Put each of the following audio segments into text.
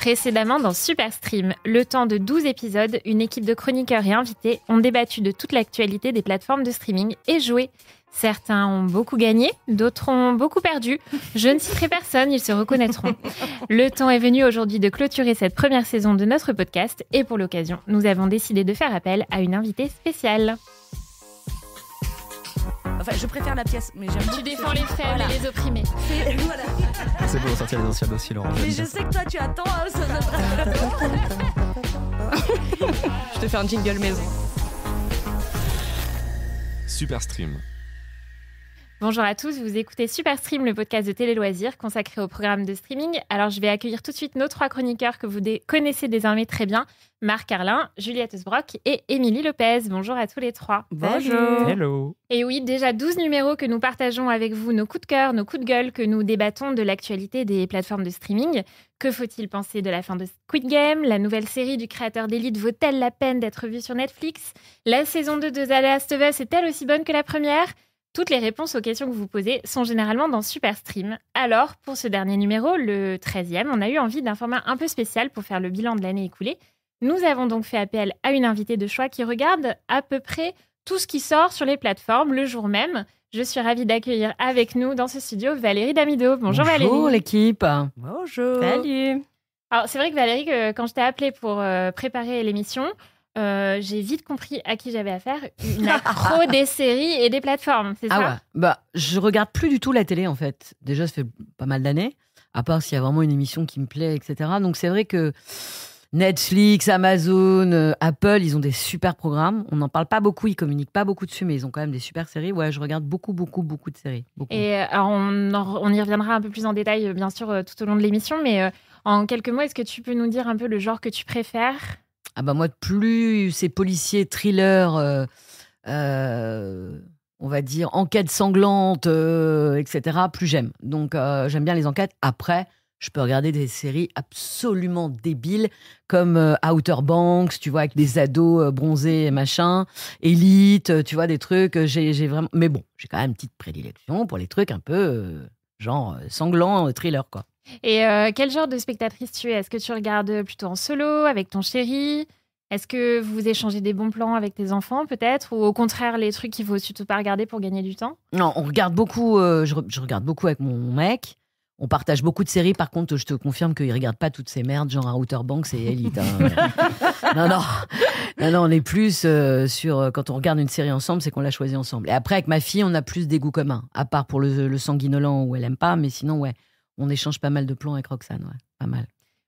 Précédemment dans Superstream, le temps de 12 épisodes, une équipe de chroniqueurs et invités ont débattu de toute l'actualité des plateformes de streaming et joué. Certains ont beaucoup gagné, d'autres ont beaucoup perdu. Je ne citerai personne, ils se reconnaîtront. Le temps est venu aujourd'hui de clôturer cette première saison de notre podcast et pour l'occasion, nous avons décidé de faire appel à une invitée spéciale. Enfin, je préfère la pièce, mais j'aime. Tu défends les faibles et les opprimés. Voilà. C'est bon, sortir les anciens dossiers, Laurent. Mais je sais que toi, tu attends. Je te fais un jingle maison. Superstream. Bonjour à tous, vous écoutez Superstream, le podcast de télé-loisirs consacré au programme de streaming. Alors, je vais accueillir tout de suite nos 3 chroniqueurs que vous connaissez désormais très bien. Marc Carlin, Juliette Sbrock et Émilie Lopez. Bonjour à tous les 3. Bonjour. Hello. Et oui, déjà 12 numéros que nous partageons avec vous, nos coups de cœur, nos coups de gueule, que nous débattons de l'actualité des plateformes de streaming. Que faut-il penser de la fin de Squid Game? La nouvelle série du créateur d'Élite vaut-elle la peine d'être vue sur Netflix? La saison 2 de The Last of Us est-elle aussi bonne que la première? Toutes les réponses aux questions que vous posez sont généralement dans Superstream. Alors, pour ce dernier numéro, le 13e, on a eu envie d'un format un peu spécial pour faire le bilan de l'année écoulée. Nous avons donc fait appel à une invitée de choix qui regarde à peu près tout ce qui sort sur les plateformes le jour même. Je suis ravie d'accueillir avec nous dans ce studio Valérie Damido. Bonjour Valérie. Bonjour l'équipe. Bonjour. Salut. Alors, c'est vrai que Valérie, quand je t'ai appelée pour préparer l'émission, j'ai vite compris à qui j'avais affaire, une accro des séries et des plateformes, c'est ça? Ah ouais, bah je regarde plus du tout la télé en fait. Déjà, ça fait pas mal d'années, à part s'il y a vraiment une émission qui me plaît, etc. Donc c'est vrai que Netflix, Amazon, Apple, ils ont des super programmes. On n'en parle pas beaucoup, ils communiquent pas beaucoup dessus, mais ils ont quand même des super séries. Ouais, je regarde beaucoup de séries. Beaucoup. Et alors, on y reviendra un peu plus en détail, bien sûr, tout au long de l'émission, mais en quelques mots, est-ce que tu peux nous dire un peu le genre que tu préfères? Ah bah moi, plus c'est policier, thriller, on va dire enquête sanglante, etc., plus j'aime. Donc j'aime bien les enquêtes. Après, je peux regarder des séries absolument débiles comme Outer Banks, tu vois, avec des ados bronzés et machin, Elite, tu vois, des trucs. J'ai vraiment... Mais bon, j'ai quand même une petite prédilection pour les trucs un peu genre sanglants, thriller, quoi. Et quel genre de spectatrice tu es? Est-ce que tu regardes plutôt en solo, avec ton chéri? Est-ce que vous échangez des bons plans avec tes enfants, peut-être? Ou au contraire, les trucs qu'il faut surtout pas regarder pour gagner du temps? Non, on regarde beaucoup, je regarde beaucoup avec mon mec. On partage beaucoup de séries. Par contre, je te confirme qu'il ne regarde pas toutes ces merdes, genre Outer Banks et Elite. Non, on est plus sur... Quand on regarde une série ensemble, c'est qu'on l'a choisie ensemble. Et après, avec ma fille, on a plus des goûts communs. À part pour le sanguinolent où elle n'aime pas. Mais sinon, ouais, on échange pas mal de plans avec Roxane. Ouais, pas mal.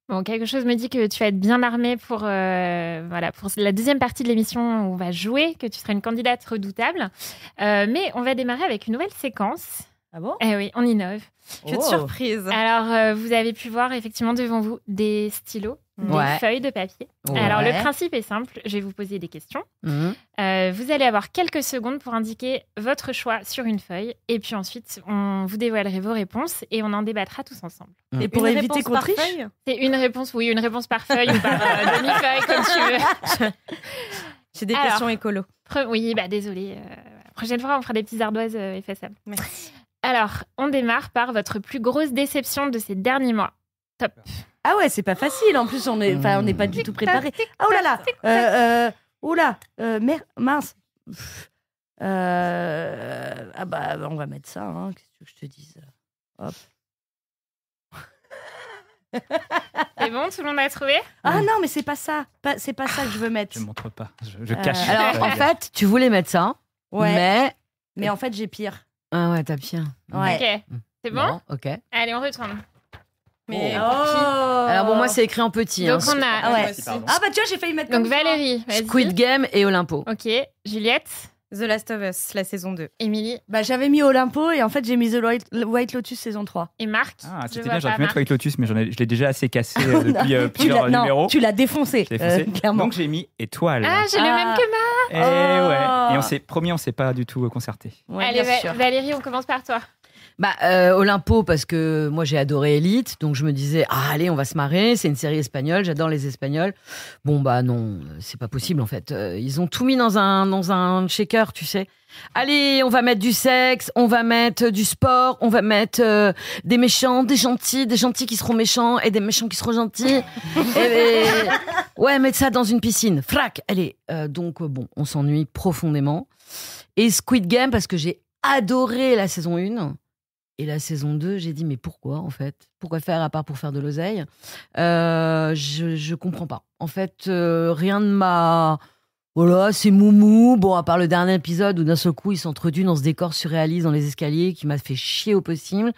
Bon, quelque chose me dit que tu vas être bien armée pour la deuxième partie de l'émission où on va jouer, que tu seras une candidate redoutable. Mais on va démarrer avec une nouvelle séquence. Ah bon? Eh oui, on innove. Quelle surprise. Alors, vous avez pu voir effectivement devant vous des stylos, des feuilles de papier. Ouais. Alors, le principe est simple. Je vais vous poser des questions. Mmh. Vous allez avoir quelques secondes pour indiquer votre choix sur une feuille. Et puis ensuite, vous dévoilerez vos réponses et on en débattra tous ensemble. Et pour éviter qu'on triche, c'est une réponse par feuille ou par demi-feuille, comme tu veux. j'ai des questions écolo. Oui, désolée. Prochaine fois, on fera des petits ardoises FSM. Merci. Alors, on démarre par votre plus grosse déception de ces derniers mois. Top. Ah ouais, c'est pas facile. En plus, on n'est pas du tout préparé. Ah, oh là là. Mince. On va mettre ça. Hein. Qu'est-ce que je te dise? Hop. C'est bon, tout le monde a trouvé? Ah non, mais c'est pas ça. C'est pas ça que je veux mettre. Je ne montre pas. Je cache. Alors, en fait, tu voulais mettre ça, ouais. Mais en fait, j'ai pire. Ah ouais, t'as bien. Ouais. Ok. C'est bon? Ok. Allez, on retourne. Mais Alors bon, moi, c'est écrit en petit. Donc, on a... Ah ouais. Tu vois, j'ai failli mettre Donc, comme ça. Valérie, vas-y. Squid Game et Olympo. Ok. Juliette? The Last of Us, la saison 2. Émilie? J'avais mis Olympo et en fait, j'ai mis The White Lotus saison 3. Et Marc? Ah, c'était bien, j'aurais pu mettre White Lotus, mais je l'ai déjà assez cassé depuis plusieurs Non, numéros. tu l'as défoncé, clairement. Donc j'ai mis Étoile. Ah, j'ai le même que Marc. Et ouais. Et on s'est pas du tout concerté. Ouais, Allez, bien sûr. Valérie, on commence par toi. Olympo, parce que moi j'ai adoré Elite, donc je me disais, allez, on va se marrer, c'est une série espagnole, j'adore les Espagnols. Bon, non, c'est pas possible en fait. Ils ont tout mis dans un shaker, tu sais. Allez, on va mettre du sexe, on va mettre du sport, on va mettre des méchants, des gentils qui seront méchants et des méchants qui seront gentils. Ouais, mettre ça dans une piscine. Frac, allez. Donc, on s'ennuie profondément. Et Squid Game, parce que j'ai adoré la saison 1. Et la saison 2, j'ai dit, mais pourquoi, en fait ? Pourquoi faire à part pour faire de l'oseille ? Je comprends pas. En fait, rien ne m'a... Voilà, c'est moumou. Bon, à part le dernier épisode où d'un seul coup, ils s'entretuent dans ce décor surréaliste dans les escaliers qui m'a fait chier au possible.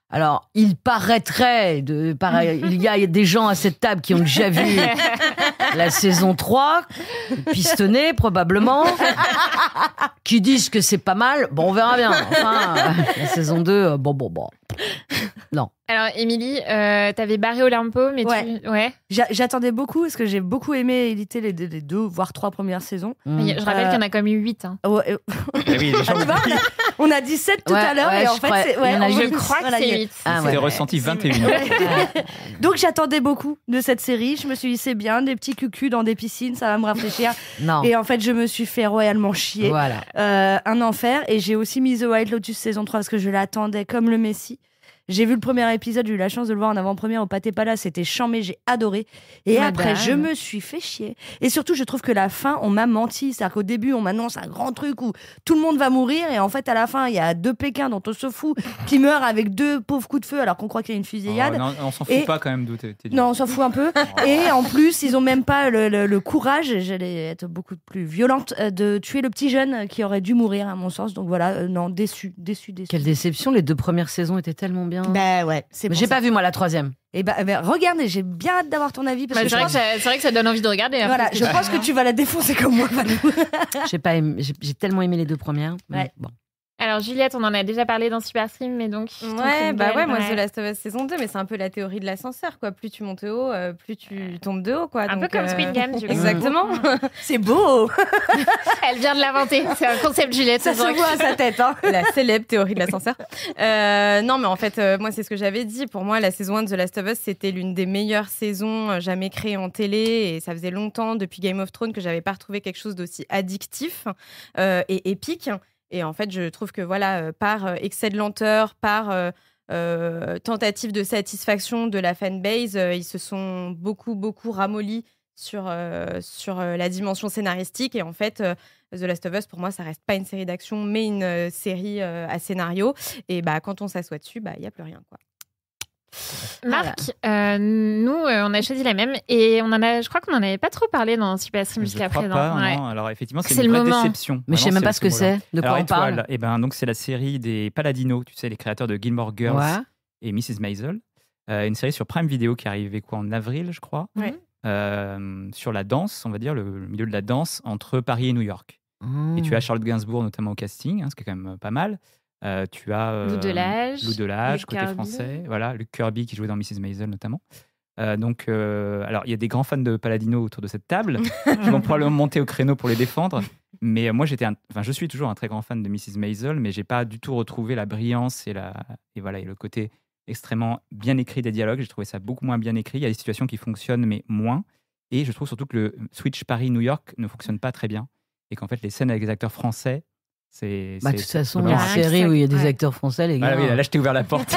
Alors, il paraîtrait, il y a des gens à cette table qui ont déjà vu la saison 3, pistonnée probablement, qui disent que c'est pas mal. Bon, on verra bien. Enfin, la saison 2, bon. Non. Alors, Émilie, t'avais barré Olympo, mais ouais. J'attendais beaucoup, parce que j'ai beaucoup aimé éditer les 2, voire 3 premières saisons. Je rappelle qu'il y en a comme eu 8. Hein. Ouais. Oui, les gens on a dit 7 tout à l'heure, et en fait, je crois que c'est 8. C'était ressenti 21. Donc, j'attendais beaucoup de cette série. Je me suis dit, c'est bien, des petits cucus dans des piscines, ça va me rafraîchir. Non. Et en fait, je me suis fait royalement chier. Voilà. Un enfer. Et j'ai aussi mis The White Lotus saison 3 parce que je l'attendais comme le Messie. J'ai vu le premier épisode, j'ai eu la chance de le voir en avant-première au Pâté Palace, c'était chambé, j'ai adoré. Et après, je me suis fait chier. Et surtout, je trouve que la fin, on m'a menti. C'est-à-dire qu'au début, on m'annonce un grand truc où tout le monde va mourir. Et en fait, à la fin, il y a 2 Pékins dont on se fout qui meurent avec 2 pauvres coups de feu alors qu'on croit qu'il y a une fusillade. Non, on s'en fout pas quand même d'où t'es Non, on s'en fout un peu. Et en plus, ils ont même pas le courage, j'allais être beaucoup plus violente, de tuer le petit jeune qui aurait dû mourir, à mon sens. Donc voilà, non, déçu. Quelle déception, les 2 premières saisons étaient tellement bien. Bah ouais. Mais j'ai pas vu moi la 3e. Et regarde, j'ai bien hâte d'avoir ton avis parce que c'est vrai que ça donne envie de regarder. Voilà, je pense que tu vas la défoncer comme moi, Valou. J'ai tellement aimé les 2 premières. Ouais. Bon. Alors Juliette, on en a déjà parlé dans Super Stream, mais donc moi The Last of Us saison 2, mais c'est un peu la théorie de l'ascenseur, quoi. Plus tu montes haut, plus tu tombes de haut, quoi. Un peu comme Squid Game, du coup. Exactement. C'est beau. Elle vient de l'inventer. C'est un concept Juliette. Ça se voit à sa tête, hein. La célèbre théorie de l'ascenseur. Non, mais en fait, moi c'est ce que j'avais dit. Pour moi, la saison 1 de The Last of Us, c'était l'une des meilleures saisons jamais créées en télé, et ça faisait longtemps depuis Game of Thrones que j'avais pas retrouvé quelque chose d'aussi addictif et épique. Et en fait, je trouve que par excès de lenteur, par tentative de satisfaction de la fanbase, ils se sont beaucoup ramollis sur la dimension scénaristique. Et en fait, The Last of Us, pour moi, ça reste pas une série d'action, mais une série à scénario. Et quand on s'assoit dessus, il n'y a plus rien, quoi. Marc, nous, on a choisi la même et je crois qu'on en avait pas trop parlé dans Super Stream jusqu'à présent. Non. Alors effectivement, c'est une vraie déception. Mais je sais même pas ce que c'est. De quoi on parle. Donc c'est la série des Palladino, tu sais, les créateurs de Gilmore Girls et Mrs. Maisel. Une série sur Prime Video qui est arrivée en avril, je crois. Ouais. Sur la danse, on va dire, le milieu de la danse entre Paris et New York. Et tu as Charlotte Gainsbourg notamment au casting, ce qui est quand même pas mal. Tu as Lou Delage, côté français, voilà, Luke Kirby qui jouait dans Mrs. Maisel notamment. Alors il y a des grands fans de Palladino autour de cette table qui vont probablement monter au créneau pour les défendre. Mais moi je suis toujours un très grand fan de Mrs. Maisel, mais j'ai pas du tout retrouvé la brillance et le côté extrêmement bien écrit des dialogues. J'ai trouvé ça beaucoup moins bien écrit. Il y a des situations qui fonctionnent mais moins. Et je trouve surtout que le switch Paris-New York ne fonctionne pas très bien et qu'en fait les scènes avec les acteurs français de toute façon, une série où il y a des acteurs français, les gars. Ah oui, là, je t'ai ouvert la porte.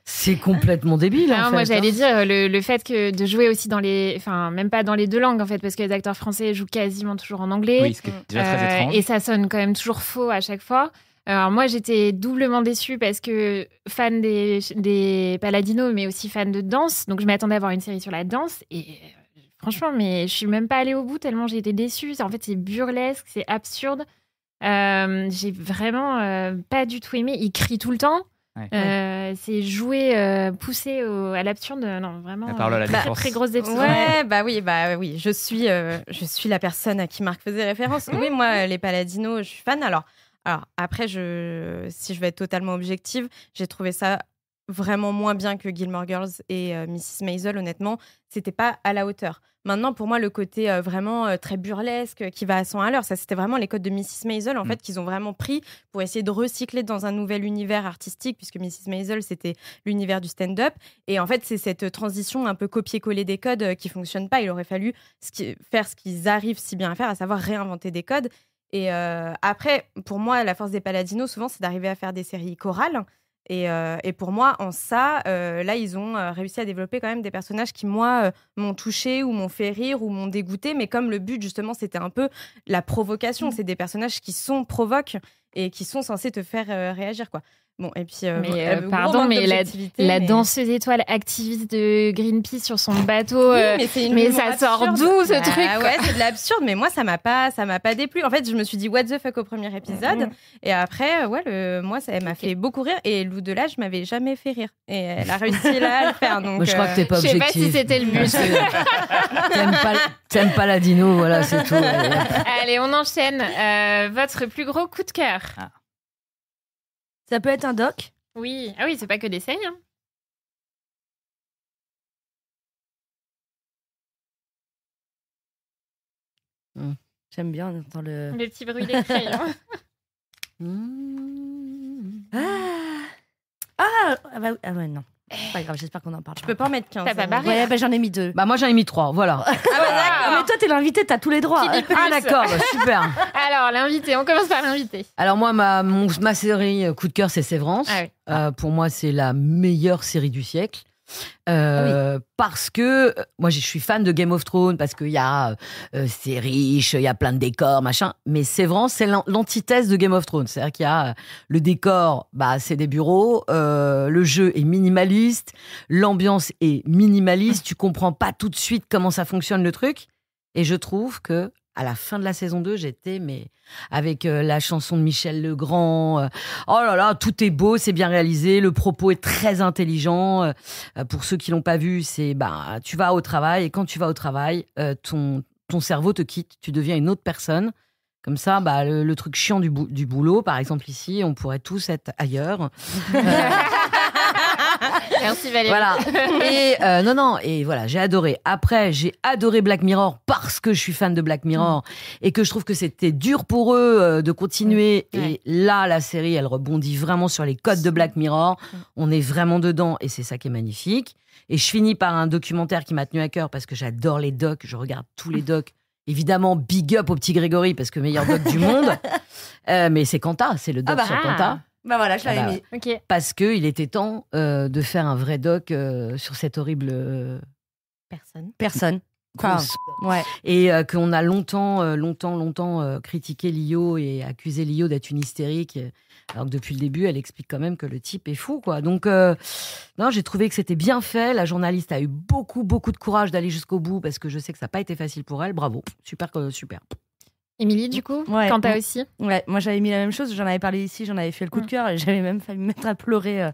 C'est complètement débile. En fait, moi, j'allais dire le fait que de jouer aussi même pas dans les 2 langues, en fait, parce que les acteurs français jouent quasiment toujours en anglais. Oui, ce qui est déjà très étrange. Et ça sonne quand même toujours faux à chaque fois. Alors moi, j'étais doublement déçue parce que fan des Palladino, mais aussi fan de danse. Donc, je m'attendais à voir une série sur la danse et. Franchement, mais je suis même pas allée au bout tellement j'ai été déçue. En fait, c'est burlesque, c'est absurde. J'ai vraiment pas du tout aimé. Il crie tout le temps. Ouais. C'est joué, poussé à l'absurde. Non, vraiment. Très grosse déception. Oui. Je suis la personne à qui Marc faisait référence. Oui, moi, les Palladino, je suis fan. Alors après, si je vais être totalement objective, j'ai trouvé ça vraiment moins bien que Gilmore Girls et Mrs. Maisel, honnêtement, c'était pas à la hauteur. Maintenant, pour moi, le côté vraiment très burlesque, qui va à 100 à l'heure, ça, c'était vraiment les codes de Mrs. Maisel, en fait, qu'ils ont vraiment pris pour essayer de recycler dans un nouvel univers artistique, puisque Mrs. Maisel, c'était l'univers du stand-up. Et en fait, c'est cette transition un peu copier-coller des codes qui fonctionne pas. Il aurait fallu faire ce qu'ils arrivent si bien à faire, à savoir réinventer des codes. Et après, pour moi, la force des Paladinos, souvent, c'est d'arriver à faire des séries chorales. Et pour moi, en ça, là, ils ont réussi à développer quand même des personnages qui, moi, m'ont touché ou m'ont fait rire ou m'ont dégoûté. Mais comme le but, justement, c'était un peu la provocation. C'est des personnages qui provoquent et qui sont censés te faire réagir, quoi. Bon, et puis, pardon, mais la danseuse étoile activiste de Greenpeace sur son bateau, mais ça sort d'où ce truc, quoi. Ouais, c'est de l'absurde, mais moi, ça m'a pas déplu. En fait, je me suis dit what the fuck au premier épisode, et après, moi, ça m'a fait beaucoup rire, et Lou Delage m'avait jamais fait rire, et elle a réussi là à le faire. Donc, moi, je crois que t'es pas objective. objectif. Je sais pas si c'était le but. T'aimes pas la dino, voilà, c'est tout. Allez, on enchaîne. Votre plus gros coup de cœur. Ça peut être un doc. Oui, ah oui, c'est pas que des séries. J'aime bien entendre le petit bruit des crayons. Ah ouais, non. C'est pas grave, j'espère qu'on en parle. Je peux pas en mettre 15. T'as pas barré. Ouais, j'en ai mis 2. Bah moi j'en ai mis 3, voilà. Mais toi t'es l'invité, t'as tous les droits. Ah d'accord, super. Alors l'invité, on commence par l'invité. Alors moi ma série coup de cœur c'est Sévrance. Pour moi c'est la meilleure série du siècle. Parce que moi je suis fan de Game of Thrones, parce qu'il y a c'est riche, il y a plein de décors machin, mais Sévrance c'est l'antithèse de Game of Thrones, c'est-à-dire qu'il y a le décor, c'est des bureaux, le jeu est minimaliste, l'ambiance est minimaliste, tu comprends pas tout de suite comment ça fonctionne le truc, et je trouve que à la fin de la saison 2, j'étais avec la chanson de Michel Legrand. Oh là là, tout est beau, c'est bien réalisé, le propos est très intelligent. Pour ceux qui l'ont pas vu, c'est tu vas au travail, et quand tu vas au travail, ton cerveau te quitte, tu deviens une autre personne. Comme ça, le truc chiant du boulot, par exemple ici, on pourrait tous être ailleurs. Merci Valérie. Voilà. Et et voilà, j'ai adoré. Après, j'ai adoré Black Mirror parce que je suis fan de Black Mirror et que je trouve que c'était dur pour eux de continuer. Et là, la série, elle rebondit vraiment sur les codes de Black Mirror. On est vraiment dedans et c'est ça qui est magnifique. Et je finis par un documentaire qui m'a tenu à cœur parce que j'adore les docs. Je regarde tous les docs. Évidemment, big up au petit Grégory parce que meilleur doc du monde. Mais c'est Quanta, c'est le doc sur Quanta. Bah voilà, je l'avais mis. Okay. Parce qu'il était temps de faire un vrai doc sur cette horrible personne. Ouais. Et qu'on a longtemps critiqué Lio et accusé Lio d'être une hystérique, alors que depuis le début, elle explique quand même que le type est fou, quoi. Donc, non, j'ai trouvé que c'était bien fait. La journaliste a eu beaucoup de courage d'aller jusqu'au bout parce que je sais que ça n'a pas été facile pour elle. Bravo, super. Émilie, du coup, quand t'as aussi. Ouais, moi j'avais mis la même chose, j'en avais parlé ici, j'en avais fait le coup de cœur et j'avais même failli me mettre à pleurer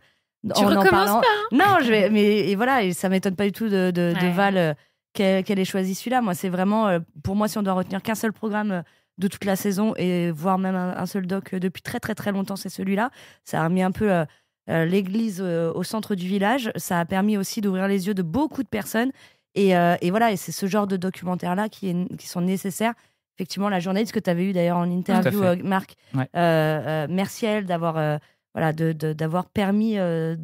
tu en recommences parlant. pas Non, et voilà, et ça m'étonne pas du tout de Val qu'elle ait choisi celui-là. Moi, c'est vraiment, pour moi, si on doit retenir qu'un seul programme de toute la saison et voire même un seul doc depuis très très très longtemps, c'est celui-là. Ça a remis un peu l'église au centre du village. Ça a permis aussi d'ouvrir les yeux de beaucoup de personnes. Et voilà, et c'est ce genre de documentaires-là qui sont nécessaires. Effectivement, la journaliste que tu avais eue d'ailleurs en interview, Marc, merci à elle d'avoir d'avoir permis à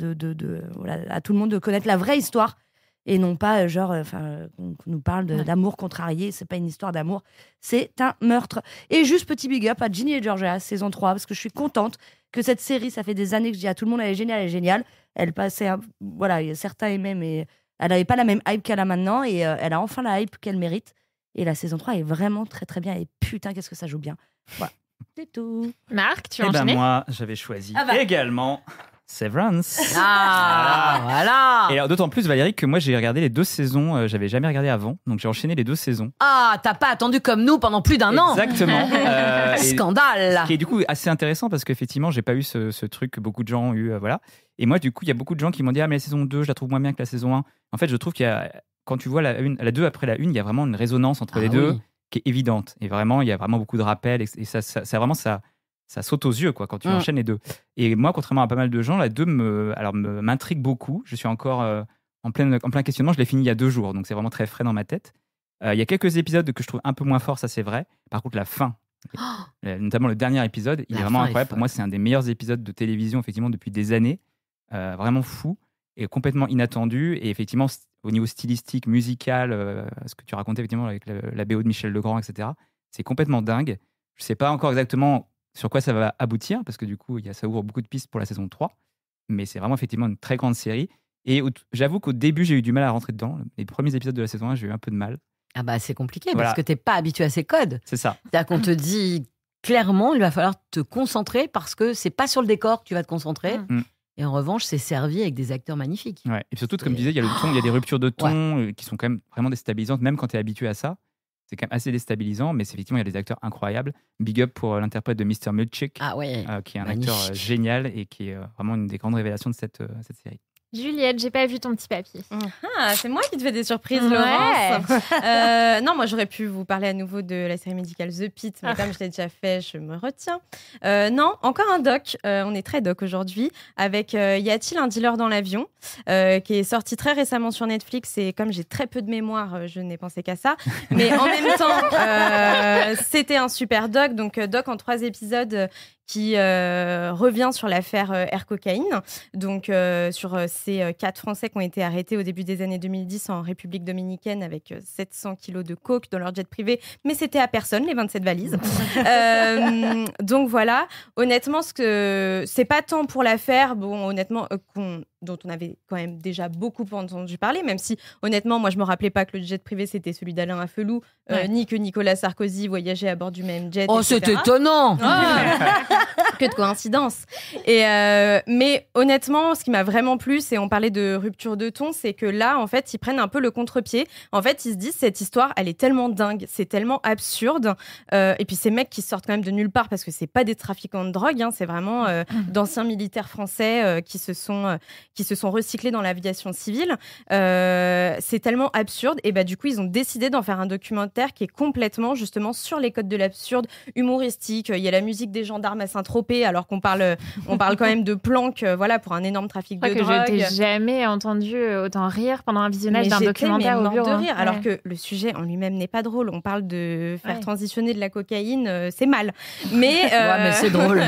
tout le monde de connaître la vraie histoire et non pas qu'on nous parle d'amour contrarié. C'est pas une histoire d'amour, c'est un meurtre. Et juste petit big up à Ginny et Georgia, saison 3, parce que je suis contente que cette série, ça fait des années que je dis à tout le monde, elle est géniale. Elle passait, certains aimaient, mais elle n'avait pas la même hype qu'elle a maintenant et elle a enfin la hype qu'elle mérite. Et la saison 3 est vraiment très très bien. Et putain, qu'est-ce que ça joue bien. Voilà, c'est tout. Marc, tu as enchaîné ? Moi, j'avais choisi également Severance. Voilà. Et alors, d'autant plus, Valérie, que moi, j'ai regardé les 2 saisons. J'avais jamais regardé avant. Donc, j'ai enchaîné les 2 saisons. Ah, t'as pas attendu comme nous pendant plus d'un an. Exactement. Scandale. Ce qui est du coup assez intéressant parce qu'effectivement, j'ai pas eu ce truc que beaucoup de gens ont eu. Voilà. Et moi, du coup, il y a beaucoup de gens qui m'ont dit « Ah, mais la saison 2, je la trouve moins bien que la saison 1. » En fait, je trouve qu'il y a... Quand tu vois la 2 après la 1, il y a vraiment une résonance entre les deux qui est évidente. Et vraiment, il y a vraiment beaucoup de rappels. Et ça vraiment, ça ça saute aux yeux quoi, quand tu enchaînes les deux. Et moi, contrairement à pas mal de gens, la 2 m'intrigue beaucoup. Je suis encore en plein questionnement. Je l'ai fini il y a 2 jours, donc c'est vraiment très frais dans ma tête. Il y a quelques épisodes que je trouve un peu moins forts, ça c'est vrai. Par contre, la fin, notamment le dernier épisode, il est vraiment incroyable. Pour moi, c'est un des meilleurs épisodes de télévision effectivement depuis des années. Vraiment fou et complètement inattendu. Et effectivement, au niveau stylistique, musical, ce que tu racontais effectivement avec la BO de Michel Legrand, etc., c'est complètement dingue. Je ne sais pas encore exactement sur quoi ça va aboutir, parce que du coup, ça ouvre beaucoup de pistes pour la saison 3. Mais c'est vraiment effectivement une très grande série. Et j'avoue qu'au début, j'ai eu du mal à rentrer dedans. Les premiers épisodes de la saison 1, j'ai eu un peu de mal. Ah bah c'est compliqué Voilà. parce que t'es pas habitué à ces codes. C'est ça. C'est-à-dire qu'on te dit clairement, il va falloir te concentrer parce que c'est pas sur le décor que tu vas te concentrer. Et en revanche, c'est servi avec des acteurs magnifiques. Ouais. Et surtout, comme tu disais, il y a le ton, il y a des ruptures de ton qui sont quand même vraiment déstabilisantes, même quand tu es habitué à ça. C'est quand même assez déstabilisant, mais effectivement, il y a des acteurs incroyables. Big up pour l'interprète de Mr. Milchick, qui est un acteur génial et qui est vraiment une des grandes révélations de cette série. Juliette, j'ai pas vu ton petit papier. C'est moi qui te fais des surprises, Laurence. Non, moi j'aurais pu vous parler à nouveau de la série médicale The Pitt, mais comme je l'ai déjà fait, je me retiens. Non, encore un doc. On est très doc aujourd'hui. Avec Y a-t-il un dealer dans l'avion, qui est sorti très récemment sur Netflix. Et comme j'ai très peu de mémoire, je n'ai pensé qu'à ça. Mais en même temps, c'était un super doc. Donc doc en 3 épisodes. Qui revient sur l'affaire Air Cocaine, donc sur ces 4 Français qui ont été arrêtés au début des années 2010 en République dominicaine avec 700 kilos de coke dans leur jet privé, mais c'était à personne, les 27 valises. Donc voilà, honnêtement, c'est pas tant pour l'affaire, bon, honnêtement, dont on avait quand même déjà beaucoup entendu parler, même si, honnêtement, moi, je me rappelais pas que le jet privé, c'était celui d'Alain Afelou, ni que Nicolas Sarkozy voyageait à bord du même jet, Oh, etc. c'est étonnant. Que de coïncidence. Mais honnêtement, ce qui m'a vraiment plu, c'est on parlait de rupture de ton, c'est que là, en fait, ils prennent un peu le contre-pied. En fait, ils se disent, cette histoire, elle est tellement dingue, c'est tellement absurde. Et puis ces mecs qui sortent quand même de nulle part, parce que c'est pas des trafiquants de drogue, c'est vraiment d'anciens militaires français qui se sont recyclés dans l'aviation civile. C'est tellement absurde. Et du coup, ils ont décidé d'en faire un documentaire qui est complètement justement sur les codes de l'absurde, humoristique. Il y a la musique des gendarmes à Saint-Tropez, alors qu'on parle quand même de planques, pour un énorme trafic de drogue. Je t'ai jamais entendu autant rire pendant un visionnage d'un documentaire au bureau. De rire, alors que le sujet en lui-même n'est pas drôle. On parle de faire transitionner de la cocaïne, c'est mal. Mais c'est drôle.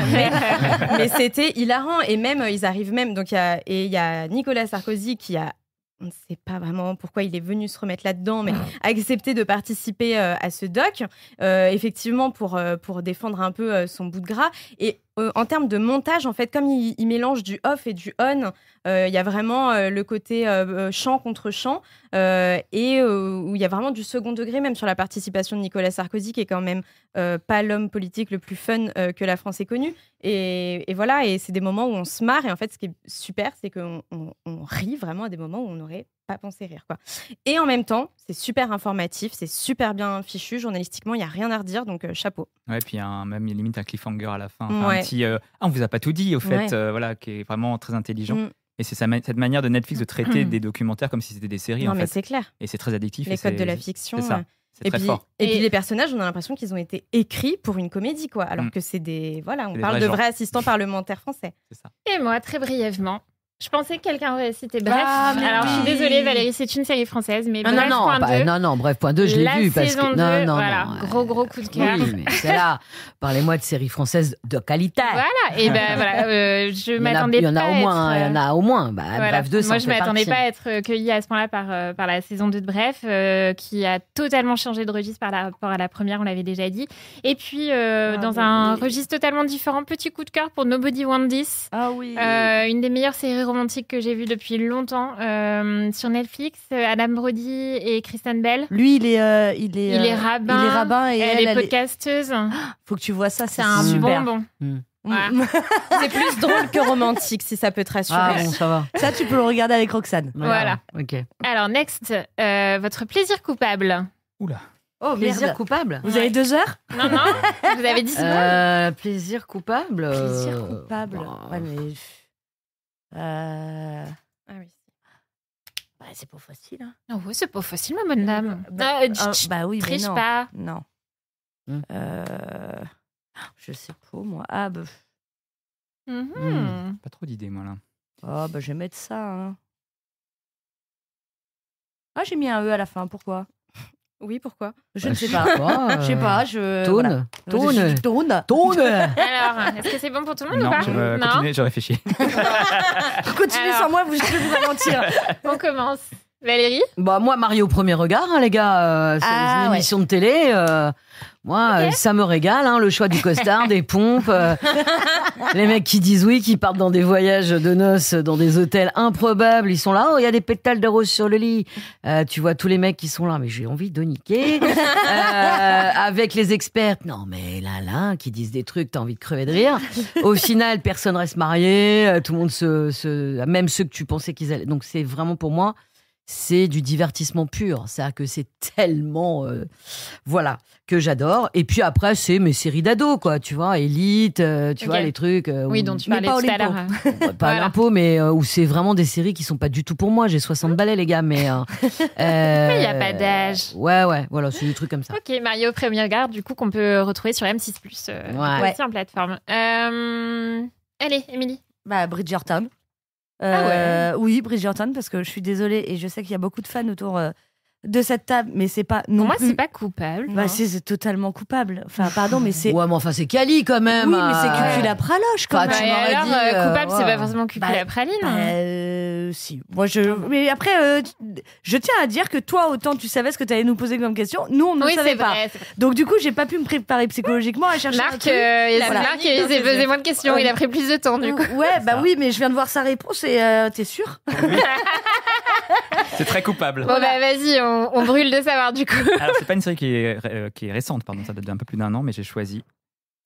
mais c'était hilarant. Et même ils arrivent même. Donc il y a Nicolas Sarkozy qui a, on ne sait pas vraiment pourquoi il est venu se remettre là-dedans, mais accepté de participer à ce doc, effectivement pour défendre un peu son bout de gras. Et en termes de montage, en fait, comme il mélange du off et du on, il y a vraiment le côté chant contre chant, et où il y a vraiment du second degré, même sur la participation de Nicolas Sarkozy, qui est quand même pas l'homme politique le plus fun que la France ait connu. Et voilà, et c'est des moments où on se marre. Et en fait, ce qui est super, c'est qu'on rit vraiment à des moments où on n'aurait pas pensé rire, quoi. Et en même temps, c'est super informatif, c'est super bien fichu. Journalistiquement, il n'y a rien à redire, donc chapeau. Ouais, puis même limite un cliffhanger à la fin. Enfin, un petit on vous a pas tout dit, au fait, qui est vraiment très intelligent. Et c'est cette manière de Netflix de traiter des documentaires comme si c'était des séries. Non, en mais fait. c'est clair. Et c'est très addictif. Les codes de la fiction. C'est ça. C'est très fort. Et puis les personnages, on a l'impression qu'ils ont été écrits pour une comédie, quoi. Alors que c'est on parle de vrais assistants parlementaires français. C'est ça. Et moi, très brièvement, je pensais que quelqu'un aurait cité Bref. Alors, je suis désolée, Valérie, c'est une série française, mais Bref.2. Non, Bref.2, je l'ai vu. Parce que... Non, gros coup de cœur. Oui, mais c'est là. Parlez-moi de séries françaises de qualité. Voilà, et je m'attendais pas Il y en a au moins. Bref 2, ça moi, je m'attendais pas à être cueillie à ce point-là par la saison 2 de Bref, qui a totalement changé de registre par rapport à la première, on l'avait déjà dit. Et puis, dans un registre totalement différent, petit coup de cœur pour Nobody Want This. Ah oui. Une des meilleures séries romantiques que j'ai vues depuis longtemps sur Netflix. Adam Brody et Kristen Bell. Lui, il est rabbin. Il est rabbin et elle est podcasteuse. Faut que tu vois ça, c'est un super. bonbon. Voilà. C'est plus drôle que romantique, si ça peut te rassurer. Ah bon, ça va. Ça, tu peux le regarder avec Roxane. Voilà. Ok. Alors, next, votre plaisir coupable. Oula. Oh, plaisir coupable. Vous avez 2 heures? Non, vous avez 10 secondes. Plaisir coupable. Plaisir coupable. Ouais, mais... Ah oui. C'est pas facile. Hein. Oh, ouais, c'est pas facile, ma bonne dame. Bah oui, mais triche non. pas. Non. Je sais pas, moi. Ah, bah... Pas trop d'idées, moi, là. Oh, bah, je vais mettre ça. Hein. Ah, j'ai mis un E à la fin. Pourquoi? Oui, pourquoi? Je ne sais pas. Je sais pas. Tourne. Alors, est-ce que c'est bon pour tout le monde ou Non, pas? je vais continuer, je réfléchis. Continuez sans moi, je vais vous ralentir. On commence. Valérie? Bah, moi, Mario au premier regard, hein, les gars. C'est une émission de télé. Moi, ça me régale, hein, le choix du costard, des pompes, les mecs qui disent oui, qui partent dans des voyages de noces, dans des hôtels improbables. Ils sont là, il y a des pétales de rose sur le lit. Tu vois tous les mecs qui sont là, mais j'ai envie de niquer. Avec les experts, non mais là, qui disent des trucs, t'as envie de crever de rire. Au final, personne reste marié, tout le monde même ceux que tu pensais qu'ils allaient. Donc c'est vraiment pour moi, c'est du divertissement pur. C'est-à-dire que c'est tellement... voilà, que j'adore. Et puis après, c'est mes séries d'ados, quoi. Tu vois, Élite, tu vois, les trucs... oui, dont tu parlais tout à l'heure. Pas l'impôt, mais où c'est vraiment des séries qui sont pas du tout pour moi. J'ai 60 balais, les gars, mais... mais il n'y a pas d'âge. Ouais, voilà, c'est des trucs comme ça. Ok, Mario Premier Regard, du coup, qu'on peut retrouver sur M6+, aussi en plateforme. Allez, Émilie. Bah, Bridgerton. Oui, Bridgerton, parce que je suis désolée et je sais qu'il y a beaucoup de fans autour de cette table, mais c'est pas non Pour moi, plus... c'est pas coupable. Bah, c'est totalement coupable. Enfin, pardon, mais c'est... Ouais, mais enfin, c'est Cali, quand même. Oui, mais c'est Cucu la praloche, quand même. Tu m'aurais alors, dit, coupable, c'est pas forcément Cucu la praline. Si. Moi, mais après, je tiens à dire que toi, autant tu savais ce que tu allais nous poser comme question, nous, on ne savait pas. Vrai. Donc, du coup, j'ai pas pu me préparer psychologiquement à chercher Marc, un truc. Marc, il s'est posé moins de questions. Il a pris plus de temps, du coup. Ouais, bah oui, mais je viens de voir sa réponse et t'es sûr? C'est très coupable. Bon, bah vas-y, on brûle de savoir, du coup. Alors, c'est pas une série qui est récente, pardon, ça date d'un peu plus d'1 an, mais j'ai choisi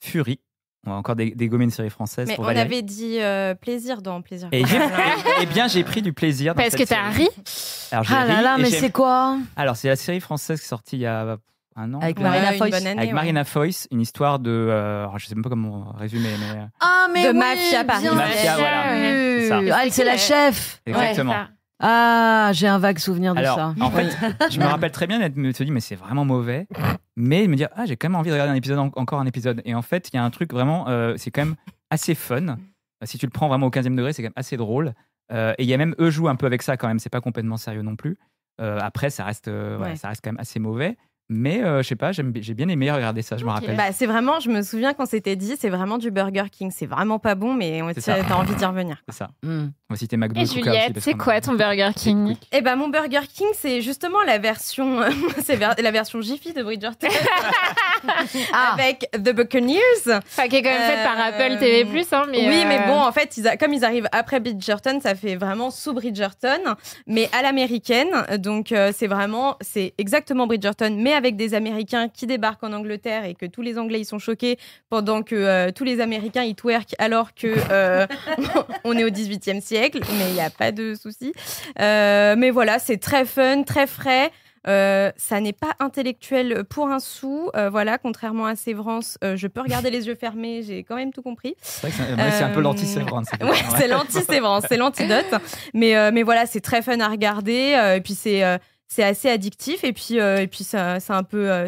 Fury. On va encore dégommer une série française mais pour on Valérie. avait dit plaisir dans Plaisir. Et bien, j'ai pris du plaisir dans Parce que cette t'as série. ri. Alors, j'ai Ah là ri là, et mais j'aime- c'est quoi? Alors, c'est la série française qui est sortie il y a 1 an. Avec je crois. Marina une Foïs. bonne année, Avec ouais. Marina Foïs, une histoire de... alors, je sais même pas comment résumer, mais... Ah, mais De oui, mafia parisienne. bien Mafia, voilà. sûr. C'est ça. Ah, c'est la chef. Exactement. Ouais, Ah, j'ai un vague souvenir de Alors, ça. en fait, je me rappelle très bien d'être me dit mais c'est vraiment mauvais, mais de me dire j'ai quand même envie de regarder un épisode encore un épisode. Et en fait, il y a un truc vraiment, c'est quand même assez fun. Si tu le prends vraiment au 15e degré, c'est quand même assez drôle. Et il y a même eux jouent un peu avec ça quand même. C'est pas complètement sérieux non plus. Après, ça reste quand même assez mauvais. Mais je sais pas, j'ai bien aimé regarder ça. Je me rappelle. Bah, c'est vraiment, je me souviens quand c'était dit, c'est vraiment du Burger King. C'est vraiment pas bon, mais t'as envie d'y revenir. C'est ça. Hmm. On va citer McDo. Et Kuka aussi, Juliette, parce c'est qu'on a- quoi ton Burger King? Eh ben, mon Burger King, c'est justement la version, la version Jiffy de Bridgerton. Avec The Buccaneers. Enfin, qui est quand même faite par Apple TV+, hein, mais... Oui, mais bon, en fait, comme ils arrivent après Bridgerton, ça fait vraiment sous Bridgerton, mais à l'américaine. Donc, c'est exactement Bridgerton, mais avec des Américains qui débarquent en Angleterre et que tous les Anglais, ils sont choqués pendant que tous les Américains, ils twerkent alors que on est au 18e siècle, mais il n'y a pas de souci. Mais voilà, c'est très fun, très frais. Ça n'est pas intellectuel pour un sou. Voilà, contrairement à Sévrance, je peux regarder les yeux fermés, j'ai quand même tout compris. C'est vrai que c'est un peu l'anti-Sévrance. Ouais, c'est l'anti-Sévrance, c'est l'antidote. Mais voilà, c'est très fun à regarder. Et puis c'est assez addictif. Et puis c'est un peu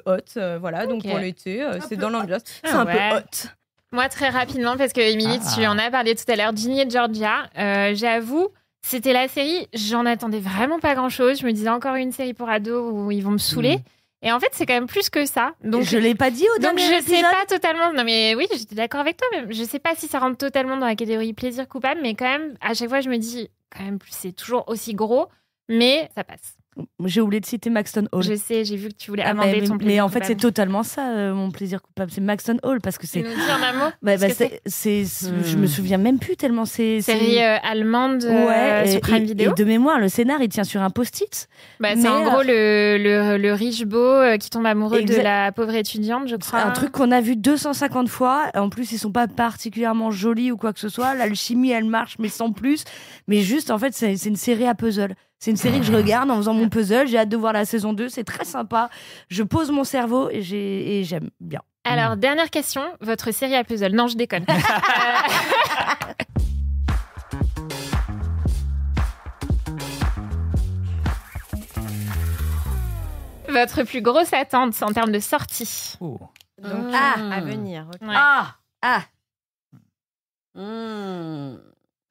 hot. Voilà, donc pour l'été, c'est dans l'ambiance. C'est un peu hot. Moi, très rapidement, parce que Émilie, tu en as parlé tout à l'heure, Ginny et Georgia, j'avoue, c'était la série, j'en attendais vraiment pas grand-chose. Je me disais encore une série pour ados où ils vont me saouler. Et en fait, c'est quand même plus que ça. Donc, je l'ai pas dit au donc dernier je sais épisode. pas totalement. Non mais oui, j'étais d'accord avec toi. Mais je sais pas si ça rentre totalement dans la catégorie plaisir coupable, mais quand même, à chaque fois, je me dis, quand même, c'est toujours aussi gros, mais ça passe. J'ai oublié de citer Maxton Hall. Je sais, j'ai vu que tu voulais amender ton plaisir mais en fait, c'est coupable. totalement ça, mon plaisir coupable. C'est Maxton Hall parce que Tu c'est. nous dis en un mot Bah, ce que c'est je me souviens même plus tellement c'est. Série allemande sur Prime Video. Et de mémoire, le scénar, il tient sur un post-it. Bah, Mais, c'est en gros le riche beau qui tombe amoureux de Exact. la pauvre étudiante, je crois. Un truc qu'on a vu 250 fois. En plus, ils sont pas particulièrement jolis ou quoi que ce soit. L'alchimie, elle marche, mais sans plus. Mais juste, en fait, c'est une série à puzzle. C'est une série que je regarde en faisant mon puzzle. J'ai hâte de voir la saison 2. C'est très sympa. Je pose mon cerveau et j'aime bien. Alors, dernière question, votre série à puzzle. Non, je déconne. Votre plus grosse attente en termes de sortie. Oh. Donc, à venir. Okay. Ouais.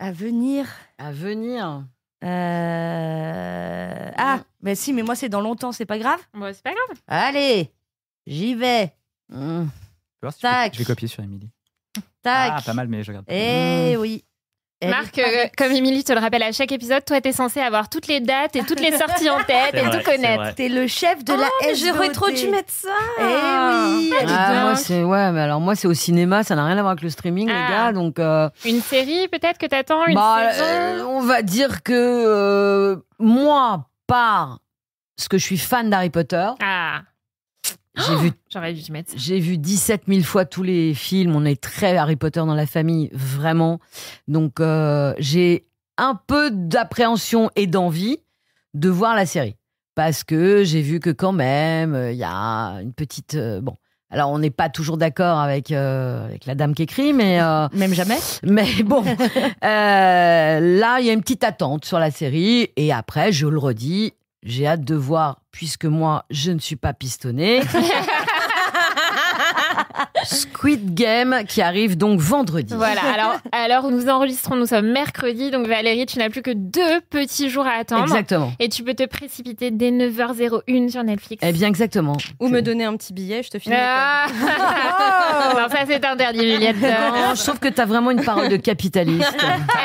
À venir. À venir. Mais si, mais moi c'est dans longtemps, c'est pas grave. Bon, c'est pas grave. Allez, j'y vais. Tu vas voir si Tac. je vais copier sur Émilie. Tac. Ah, pas mal, mais je regarde pas. Eh oui. Elle Marc, est pas bête. comme Émilie te le rappelle à chaque épisode, toi, t'es censé avoir toutes les dates et toutes les sorties en tête C'est et vrai, tout connaître. c'est vrai. T'es le chef de la mais SVOD. j'aurais trop dû mettre ça. Eh oui. Moi c'est au cinéma, ça n'a rien à voir avec le streaming, les gars. Donc, Une série, peut-être que t'attends, une saison. on va dire que moi, par ce que je suis fan d'Harry Potter, Ah, j'aurais dû te mettre ça. j'ai vu 17 000 fois tous les films. On est très Harry Potter dans la famille, vraiment. Donc, j'ai un peu d'appréhension et d'envie de voir la série. Parce que j'ai vu que quand même, il y a une petite... bon, alors on n'est pas toujours d'accord avec la dame qui écrit, mais... Même jamais. Mais bon, là, il y a une petite attente sur la série. Et après, je le redis, j'ai hâte de voir, puisque moi, je ne suis pas pistonnée. Squid Game qui arrive donc vendredi. Voilà, alors à l'heure où nous enregistrons, nous sommes mercredi, donc Valérie, tu n'as plus que 2 petits jours à attendre. Exactement. Et tu peux te précipiter dès 9h01 sur Netflix. Eh bien, exactement. Ou me donner un petit billet, je te filme. Ah non, ça c'est interdit, Juliette. Non, je trouve que tu as vraiment une parole de capitaliste.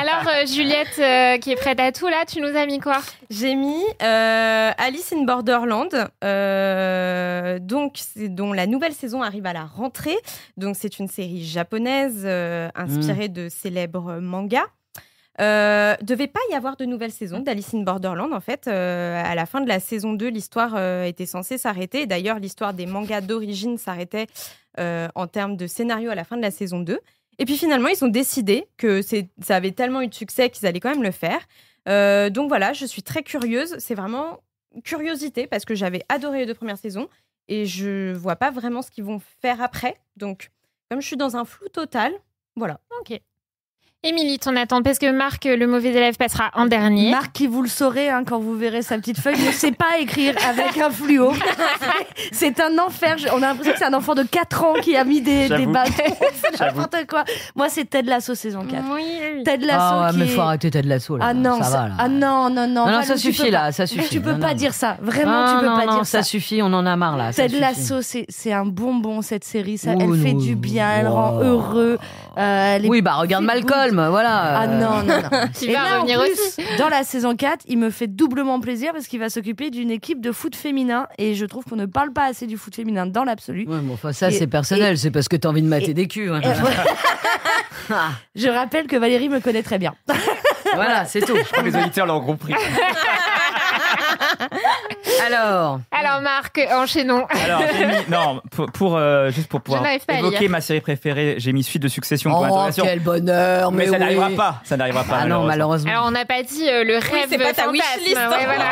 Alors, Juliette, qui est prête à tout, là, tu nous as mis quoi? J'ai mis Alice in Borderland, dont la nouvelle saison arrive à la rentrée. Donc, c'est une série japonaise inspirée de célèbres mangas. Devait pas y avoir de nouvelle saison d'Alice in Borderland, en fait. À la fin de la saison 2, l'histoire était censée s'arrêter. D'ailleurs, l'histoire des mangas d'origine s'arrêtait en termes de scénario à la fin de la saison 2. Et puis finalement, ils ont décidé que ça avait tellement eu de succès qu'ils allaient quand même le faire. Donc voilà, je suis très curieuse. C'est vraiment curiosité parce que j'avais adoré les 2 premières saisons et je vois pas vraiment ce qu'ils vont faire après. Donc, comme je suis dans un flou total, voilà. Ok. Émilie, ton attente, parce que Marc, le mauvais élève, passera en dernier. Marc, qui vous le saurez quand vous verrez sa petite feuille, ne sait pas écrire avec un fluo. C'est un enfer. On a l'impression que c'est un enfant de 4 ans qui a mis des bâtons. C'est n'importe quoi. Moi, c'est Ted Lasso saison 4. Oui. Ted Lasso mais faut arrêter Ted Lasso là. Ah non, ça va là. Ah non. Non, ça suffit là, ça suffit. Tu peux Non, pas non. dire ça. Vraiment, tu peux pas dire ça. Ça suffit, on en a marre là. Ted Lasso, c'est un bonbon cette série. Ça, Oh, elle fait non. du bien, elle rend heureux. Oui, bah regarde Malcolm, voilà. Ah non. Tu Et vas là, en revenir plus, aussi. dans la saison 4, il me fait doublement plaisir parce qu'il va s'occuper d'une équipe de foot féminin et je trouve qu'on ne parle pas assez du foot féminin dans l'absolu. Ouais, bon, enfin, ça, Et- c'est personnel, c'est parce que t'as envie de mater des culs. Hein. Je rappelle que Valérie me connaît très bien. Voilà, c'est tout. Je crois que les auditeurs l'ont compris. Alors, Marc, enchaînons. Alors, j'ai mis, non, juste pour pouvoir n'arrive pas à évoquer lire. ma série préférée, j'ai mis Suite de Succession pour oh, l'interrogation. quel bonheur, Mais ça oui. n'arrivera pas. Ça n'arrivera pas. Ah non, malheureusement. Alors, on n'a pas dit le rêve c'est pas ta fantasme. wishlist, hein. Ouais, voilà.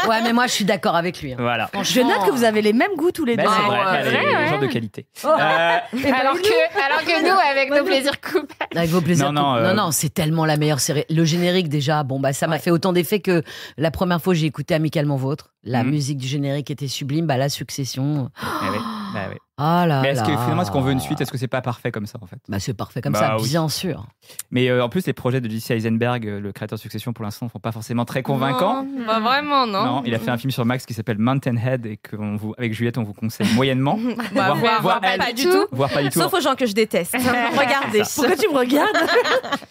Ouais, mais moi, je suis d'accord avec lui. hein. Voilà. Je note que vous avez les mêmes goûts tous les deux. Ben, c'est Ah, vrai, ouais, elle est vrai, ouais. genre de qualité. Alors que nous, avec nos plaisirs coupables. Avec vos plaisirs. Non, Non, c'est tellement la meilleure série. Le générique, déjà, bon, bah, ça m'a fait autant d'effet que la première fois, j'ai écouté Amicalement Vôtre. La musique du générique était sublime. Bah, la Succession. Eh oui, bah oui. Ah là Mais là. finalement, est-ce qu'on veut une suite? Est-ce que c'est pas parfait comme ça en fait? Bah, c'est parfait comme Bah ça, oui. bien sûr. Mais en plus, les projets de Jesse Eisenberg, le créateur de Succession, pour l'instant, ne sont pas forcément très convaincants. Non, pas vraiment, non. Non, il a fait un film sur Max qui s'appelle Mountain Head et avec Juliette, on vous conseille moyennement. Bah, voir elle. pas du tout. Voire pas du tout. Sauf aux gens que je déteste. Regardez. Pourquoi tu me regardes?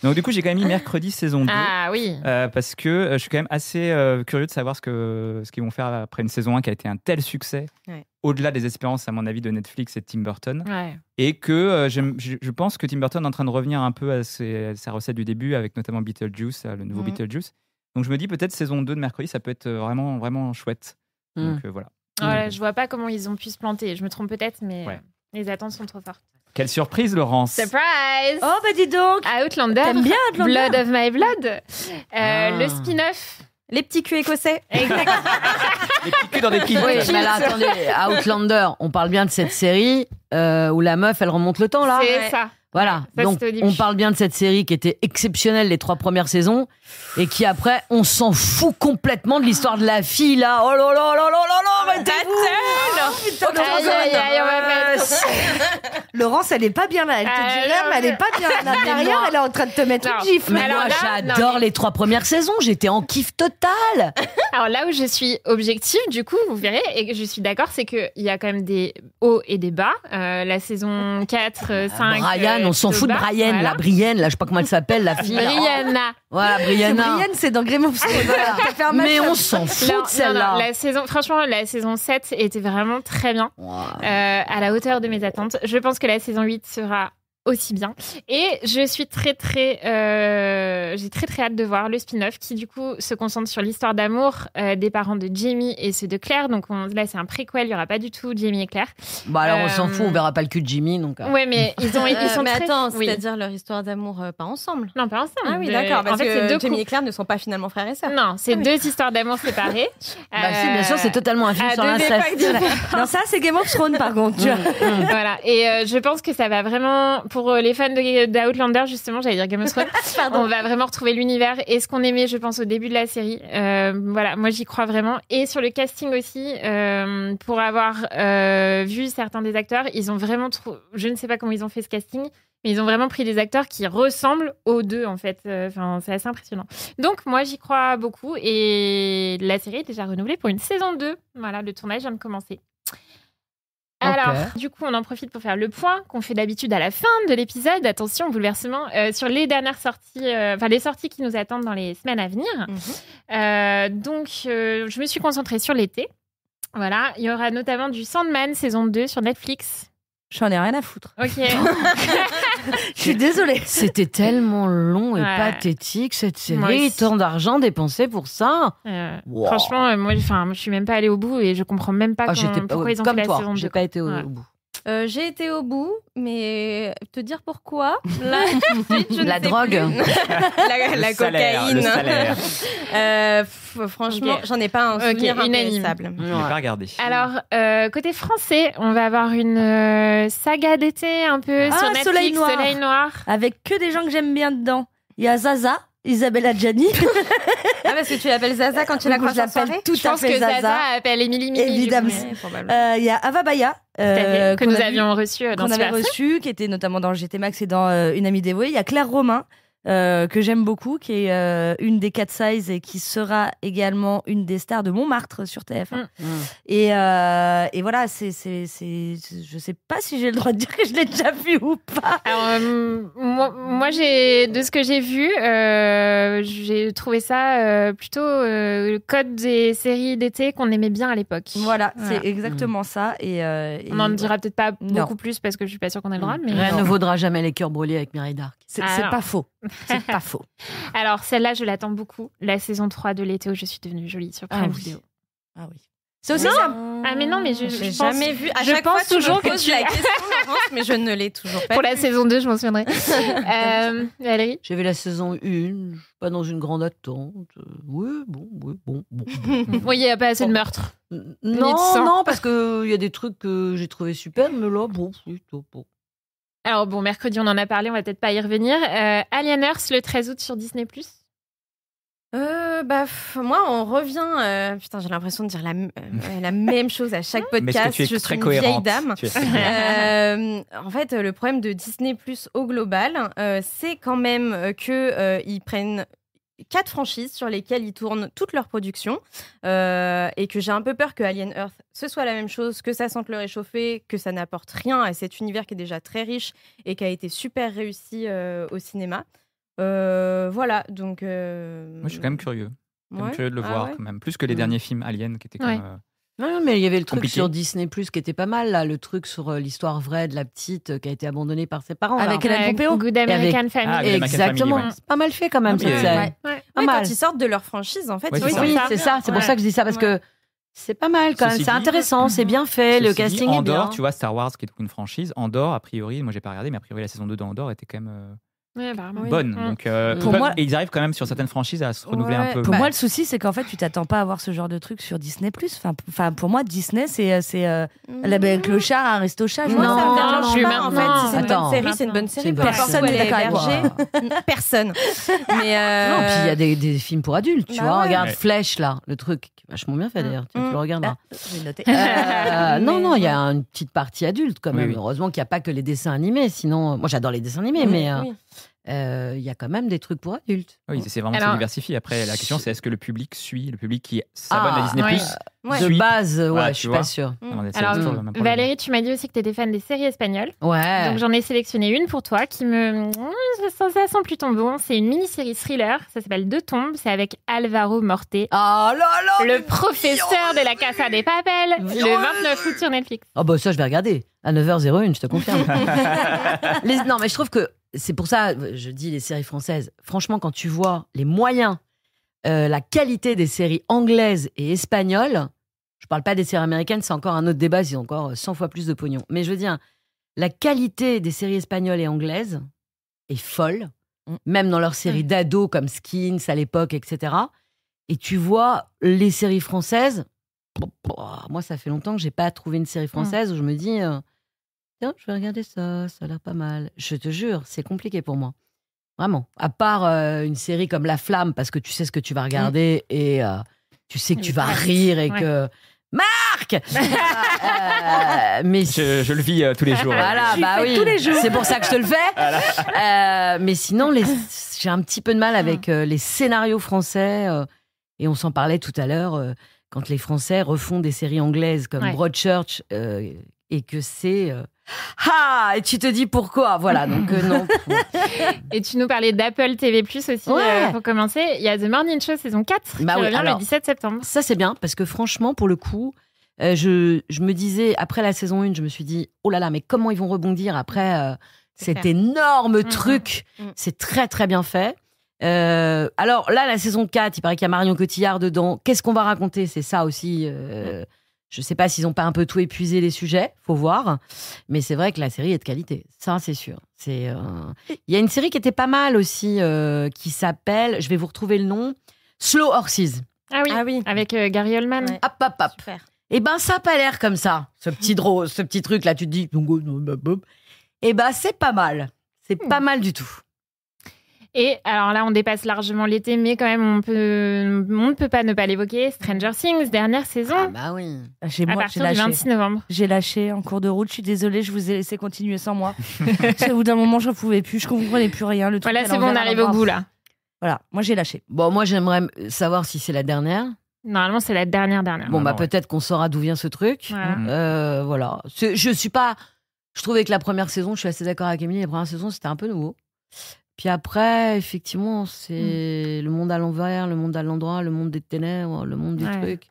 Donc du coup, j'ai quand même mis mercredi saison 2. Ah oui. Parce que je suis quand même assez curieux de savoir ce qu'ils vont faire après une saison 1 qui a été un tel succès, Ouais. au-delà des espérances, à mon avis, de Netflix et de Tim Burton. Ouais. Et que je pense que Tim Burton est en train de revenir un peu à sa recette du début, avec notamment Beetlejuice, le nouveau Beetlejuice. Donc je me dis peut-être saison 2 de mercredi, ça peut être vraiment, vraiment chouette. Donc voilà. Voilà, je vois pas comment ils ont pu se planter. Je me trompe peut-être, mais Ouais. les attentes sont trop fortes. Quelle surprise, Laurence! Surprise! Oh, bah dis donc! Outlander. T'aimes bien Outlander? Blood of My Blood. Le spin-off. Les petits culs écossais. Exactement. Les petits culs dans des petits. Oui, mais là, attendez, Outlander, on parle bien de cette série où la meuf, elle remonte le temps, là. C'est ça. Voilà, Ça, donc c'était au début. on parle bien de cette série qui était exceptionnelle les 3 premières saisons et qui après, on s'en fout complètement de l'histoire de la fille là. Oh là là là là là là, arrêtez-vous. Aïe, aïe, aïe, on va mettre. Laurence, elle est pas bien là. Elle te dit rien, mais elle est pas bien. Là, derrière, elle est en train de te mettre Non. une gifle. Mais Alors moi, là, non, j'adore mais- les 3 premières saisons, j'étais en kiff total. Alors là où je suis objective, du coup, vous verrez, et que je suis d'accord, c'est qu'il y a quand même des hauts et des bas. La saison 4, 5. Brian, on s'en fout de Brian, la Brienne, là, je sais pas comment elle s'appelle, la fille. là. Brianna. Voilà, Brianna. Brienne, c'est dans Game of Thrones. Voilà. T'as fait un match. Mais on s'en fout de celle-là. Franchement, la saison 7 était vraiment très bien, à la hauteur de mes attentes. Je pense que la saison 8 sera aussi bien. Et je suis j'ai très hâte de voir le spin-off qui du coup se concentre sur l'histoire d'amour des parents de Jamie et ceux de Claire. Donc là c'est un préquel, il y aura pas du tout Jamie et Claire. Bah alors on s'en fout, on verra pas le cul de Jimmy donc. Ouais, mais ils sont mais très... attends, Oui. c'est-à-dire leur histoire d'amour pas ensemble. Non, pas ensemble. Ah oui, d'accord. Parce En fait, c'est que deux Jamie et couples. Claire ne sont pas finalement frères et sœurs. Non, c'est deux histoires d'amour séparées. Bah si, bien sûr, c'est totalement un film à sur deux l'inceste. époques différentes. Non, ça, c'est Game of Thrones, par contre. Tu vois. Voilà. Et je pense que ça va vraiment, pour les fans d'Outlander, justement, j'allais dire Game of Thrones, on va vraiment retrouver l'univers et ce qu'on aimait, je pense, au début de la série. Voilà, moi j'y crois vraiment. Et sur le casting aussi, pour avoir vu certains des acteurs, ils ont vraiment je ne sais pas comment ils ont fait ce casting, mais ils ont vraiment pris des acteurs qui ressemblent aux deux, en fait. Enfin, c'est assez impressionnant. Donc, moi, j'y crois beaucoup. Et la série est déjà renouvelée pour une saison 2. Voilà, le tournage vient de commencer. Alors, du coup, on en profite pour faire le point qu'on fait d'habitude à la fin de l'épisode. Attention, bouleversement, sur les dernières sorties, les sorties qui nous attendent dans les semaines à venir. Donc, je me suis concentrée sur l'été. Voilà, il y aura notamment du Sandman saison 2 sur Netflix. J'en ai rien à foutre. Ok. Je suis désolée. C'était tellement long et Ouais. pathétique cette Moi série, aussi. tant d'argent dépensé pour ça. Wow. Franchement, moi, je suis même pas allée au bout et je comprends même pas pourquoi ils ont comme fait la toi, saison 2. j'ai pas été au Ouais. bout. J'ai été au bout, mais te dire pourquoi là, je ne La sais drogue. plus. la Le salaire, cocaïne. le salaire. Franchement, Ok. j'en ai pas un souvenir unanime. impérissable. Je l'ai pas regardé. Alors, côté français, on va avoir une saga d'été un peu Ah, sur Netflix, Soleil Noir. Avec que des gens que j'aime bien dedans. Il y a Zaza, Isabelle Adjani. Ah, parce que tu l'appelles Zaza quand tu la Donc, croises je en l'appelle soirée. tout Je à pense que fait Zaza Zaza. appelle Émilie Mimi. Évidemment. Ouais, probablement. Il y a Ava Baya. Que nous qu'on a vu- avions reçu dans qu'on ce avait passage. reçu, qui était notamment dans GT Max et dans Une amie dévouée. Il y a Claire Romain, que j'aime beaucoup, qui est une des 4 size et qui sera également une des stars de Montmartre sur TF1. Et voilà, c'est, je sais pas si j'ai le droit de dire que je l'ai déjà vu ou pas. Alors, moi, de ce que j'ai vu, j'ai trouvé ça plutôt le code des séries d'été qu'on aimait bien à l'époque. Voilà, Voilà. c'est exactement ça. Et On n'en dira peut-être pas Non. beaucoup plus parce que je suis pas sûre qu'on ait le droit. Mais Rien ne vaudra jamais les cœurs brûlés avec Mireille d'Arc. c'est Alors. pas faux. C'est pas faux. Alors, celle-là, je l'attends beaucoup. La saison 3 de l'été où je suis devenue jolie sur Prime oui. Video. Ah oui. C'est aussi Non. ça. Ah, mais non, mais je J'ai pense- jamais vu. À je chaque pense fois, tu me toujours que poses tu- la question, Laurence, mais je ne l'ai toujours pas. Pour la vue. saison 2, je m'en souviendrai. Valérie? J'ai vu la saison 1, je suis pas dans une grande attente. Oui, bon. Oui, il n'y a pas assez de meurtres. Non, de sang. non, parce qu'il y a des trucs que j'ai trouvé super, mais là, bon. Alors bon, mercredi, on en a parlé, on va peut-être pas y revenir. Alieners, le 13 août sur Disney+. Moi, on revient. Putain, j'ai l'impression de dire la même chose à chaque Mais est-ce podcast. que tu es Je suis très une vieille cohérente dame. Tu es très cohérente. En fait, le problème de Disney Plus au global, c'est quand même qu'ils prennent 4 franchises sur lesquelles ils tournent toutes leurs productions et que j'ai un peu peur que Alien Earth ce soit la même chose, que ça sente le réchauffé, que ça n'apporte rien à cet univers qui est déjà très riche et qui a été super réussi au cinéma. Voilà, donc... Moi, je suis quand même curieux. Ouais. Curieux de le Ah voir ouais. quand même. Plus que les derniers films Alien qui étaient quand Ouais. même. Non, mais il y avait le truc Compliqué. sur Disney Plus qui était pas mal, là, le truc sur l'histoire vraie de la petite qui a été abandonnée par ses parents. Avec là. Hélène Pompeo. Good American Family. Ah, Good American Exactement. Family, ouais. C'est pas mal fait quand même, Non, mais cette scène. ouais. Ouais. Pas Ouais, mal. quand ils sortent de leur franchise, en fait, Ouais, ils c'est font ça. Oui, ça. c'est ça. C'est pour Ouais. ça que je dis ça, parce que c'est pas mal quand même. Ceci C'est dit- intéressant, c'est bien fait, le Ceci dit, casting est bien. Andor, tu vois, Star Wars qui est une franchise. Andor, a priori, moi j'ai pas regardé, mais a priori la saison 2 d'Andor était quand même bonnes. Donc, et ils arrivent quand même sur certaines franchises à se renouveler un peu. Pour moi, le souci, c'est qu'en fait, tu t'attends pas à voir ce genre de truc sur Disney+. Enfin, pour moi, Disney, c'est la belle clochard, Aristochard. Non, ça me dérange pas, en fait. Si c'est une bonne Attends. série, c'est une bonne série. Personne n'est d'accord avec moi. Personne. Mais Non, puis il y a des films pour adultes, tu Bah vois. ouais. Regarde Ouais. Flèche, là, le truc, qui est vachement bien fait d'ailleurs. Tu le regarderas. J'ai noté. Non, il y a une petite partie adulte quand même. Oui. Heureusement qu'il n'y a pas que les dessins animés. Sinon, moi j'adore les dessins animés, mais oui. il y a quand même des trucs pour adultes. Oui, c'est vraiment Alors- se diversifier. Après, la question, c'est est-ce que le public suit, le public qui s'abonne à Disney+. ouais. Ouais. De suit. base, Voilà, je tu suis vois. pas sûre. Alors, toujours le même problème. Valérie, tu m'as dit aussi que tu étais fan des séries espagnoles. Ouais. Donc, j'en ai sélectionné une pour toi qui me. Ça sent plutôt bon. C'est une mini-série thriller. Ça s'appelle Deux tombes. C'est avec Alvaro Morte, Oh là là le professeur de la Casa de Papel, le 29 août sur Netflix. Oh bah ça, je vais regarder. À 9h01, je te confirme. Non, mais je trouve que c'est pour ça, je dis les séries françaises. Franchement, quand tu vois les moyens, la qualité des séries anglaises et espagnoles, je parle pas des séries américaines, c'est encore un autre débat, ils ont encore 100 fois plus de pognon. Mais je veux dire, la qualité des séries espagnoles et anglaises est folle, même dans leurs séries d'ados comme Skins à l'époque, etc. Et tu vois les séries françaises, moi ça fait longtemps que j'ai pas trouvé une série française où je me dis tiens, je vais regarder ça, ça a l'air pas mal. Je te jure, c'est compliqué pour moi. Vraiment. À part une série comme La Flamme, parce que tu sais ce que tu vas regarder et tu sais que tu vas rire et que... Marc mais Je le vis tous les jours. voilà, bah oui, tous les jours. c'est pour ça que je te le fais. Mais sinon, j'ai un petit peu de mal avec les scénarios français. Et on s'en parlait tout à l'heure, quand les Français refont des séries anglaises comme Broadchurch et que c'est... et tu te dis pourquoi, voilà, donc non. Et tu nous parlais d'Apple TV+, aussi, pour commencer. Il y a The Morning Show saison 4 qui revient le 17 septembre. Ça, c'est bien, parce que franchement, pour le coup, je me disais, après la saison 1, je me suis dit, oh là là, mais comment ils vont rebondir après cet énorme truc. C'est très, très bien fait. Alors là, la saison 4, il paraît qu'il y a Marion Cotillard dedans. Qu'est-ce qu'on va raconter ? C'est ça aussi... Je sais pas s'ils n'ont pas un peu tout épuisé les sujets, faut voir. Mais c'est vrai que la série est de qualité, ça c'est sûr. Il y a une série qui était pas mal aussi, qui s'appelle, je vais vous retrouver le nom, Slow Horses. Ah oui, avec Gary Oldman. Ouais. Hop. Super. Et ben ça a pas l'air comme ça, ce petit truc là, tu te dis, et ben c'est pas mal. C'est pas mal du tout. Et alors là, on dépasse largement l'été, mais quand même, on ne peut pas ne pas l'évoquer. Stranger Things, dernière saison, Ah bah oui. Chez à moi, partir du 26 novembre. J'ai lâché en cours de route. Je suis désolée, je vous ai laissé continuer sans moi. Au bout d'un moment, je ne pouvais plus. Je ne comprenais plus rien. Le truc Voilà, à c'est bon, on l'envers, arrive au bout là. Voilà, moi j'ai lâché. Bon, moi j'aimerais savoir si c'est la dernière. Normalement, c'est la dernière. Bon, bah ouais. peut-être qu'on saura d'où vient ce truc. Voilà. Voilà. Je suis pas. Je trouvais que la première saison, je suis assez d'accord avec Émilie, la première saison, c'était un peu nouveau. Puis après, effectivement, c'est le monde à l'envers, le monde à l'endroit, le monde des ténèbres, le monde du truc.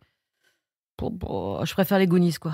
Je préfère les Goonies, quoi.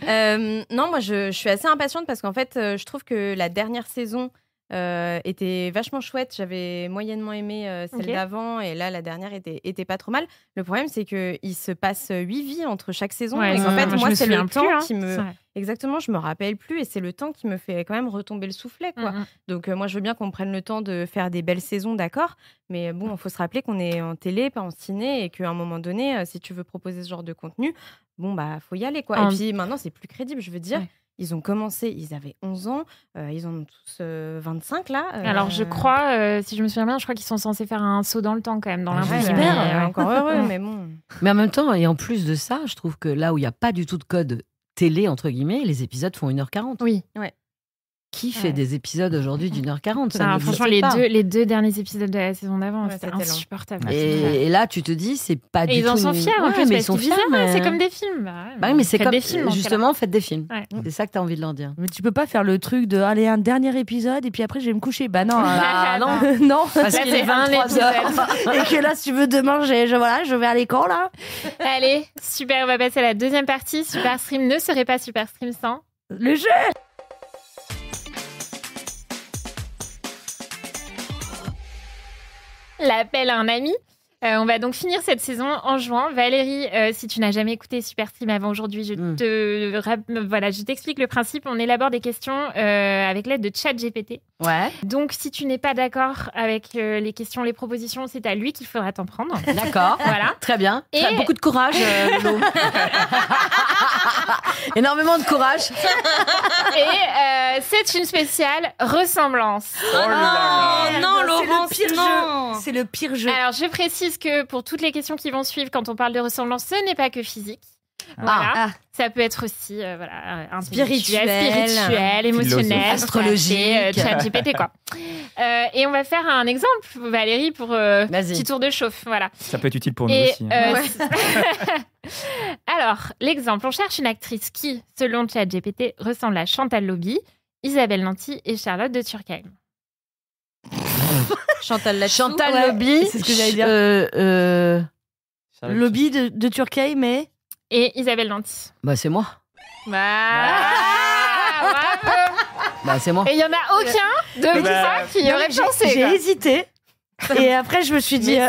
Non, moi je suis assez impatiente parce qu'en fait, je trouve que la dernière saison était vachement chouette. J'avais moyennement aimé celle d'avant et là, la dernière était pas trop mal. Le problème, c'est qu'il se passe 8 vies entre chaque saison. Ouais, et en fait, moi, c'est le souviens temps plus, qui me... C'est vrai. Exactement, je me rappelle plus et c'est le temps qui me fait quand même retomber le soufflet, quoi. Donc moi, je veux bien qu'on prenne le temps de faire des belles saisons, d'accord. Mais bon, il faut se rappeler qu'on est en télé, pas en ciné et qu'à un moment donné, si tu veux proposer ce genre de contenu, bon, bah, faut y aller, quoi. Et puis maintenant, c'est plus crédible, je veux dire. Ouais. Ils ont commencé, ils avaient 11 ans, ils en ont tous 25 là. Alors je crois, si je me souviens bien, je crois qu'ils sont censés faire un saut dans le temps quand même dans l'info. Encore heureux, mais bon. Mais en même temps, et en plus de ça, je trouve que là où il n'y a pas du tout de code télé, entre guillemets, les épisodes font 1h40. Oui. Ouais. Qui fait des épisodes aujourd'hui d'1h40 franchement, les deux derniers épisodes de la saison d'avant, c'était insupportable. Et là, tu te dis, c'est pas du tout... ils en sont fiers, en plus, mais ils sont fiers. C'est comme des films. Bah oui, mais c'est comme... des films, justement, faites des films. Ouais. C'est ça que tu as envie de leur dire. Mais tu peux pas faire le truc de aller un dernier épisode et puis après je vais me coucher. Bah non. non. Non. Parce là, qu'il est 23h. Et que là, si tu veux, demain, je vais à l'école, là. Allez, super, on va passer à la deuxième partie. Superstream ne serait pas Superstream sans... le jeu. L'appel à un ami. On va donc finir cette saison en juin. Valérie, si tu n'as jamais écouté Super Team avant aujourd'hui, je t'explique le principe. On élabore des questions avec l'aide de ChatGPT. Ouais. Donc, si tu n'es pas d'accord avec les questions, les propositions, c'est à lui qu'il faudra t'en prendre. D'accord. Voilà. Très bien. Et beaucoup de courage, Lolo. Énormément de courage. Et c'est une spéciale ressemblance. Non, Laurence, non. C'est le pire jeu. Alors, je précise que pour toutes les questions qui vont suivre, quand on parle de ressemblance, ce n'est pas que physique. Voilà. Ça peut être aussi spirituel, émotionnel, astrologique, ChatGPT, quoi. Et on va faire un exemple, Valérie, pour petit tour de chauffe. Voilà. Ça peut être utile pour nous aussi. Alors, l'exemple, on cherche une actrice qui, selon ChatGPT, ressemble à Chantal Lobby, Isabelle Nanty et Charlotte de Turckheim. Chantal Lobby, c'est ce que j'allais dire. Lobby de Turckheim, mais... Et Isabelle Nanty. Bah, c'est moi. Bravo. Bah, c'est moi. Et il n'y en a aucun de vous qui y aurait pensé. J'ai hésité. Et après, je me suis dit, si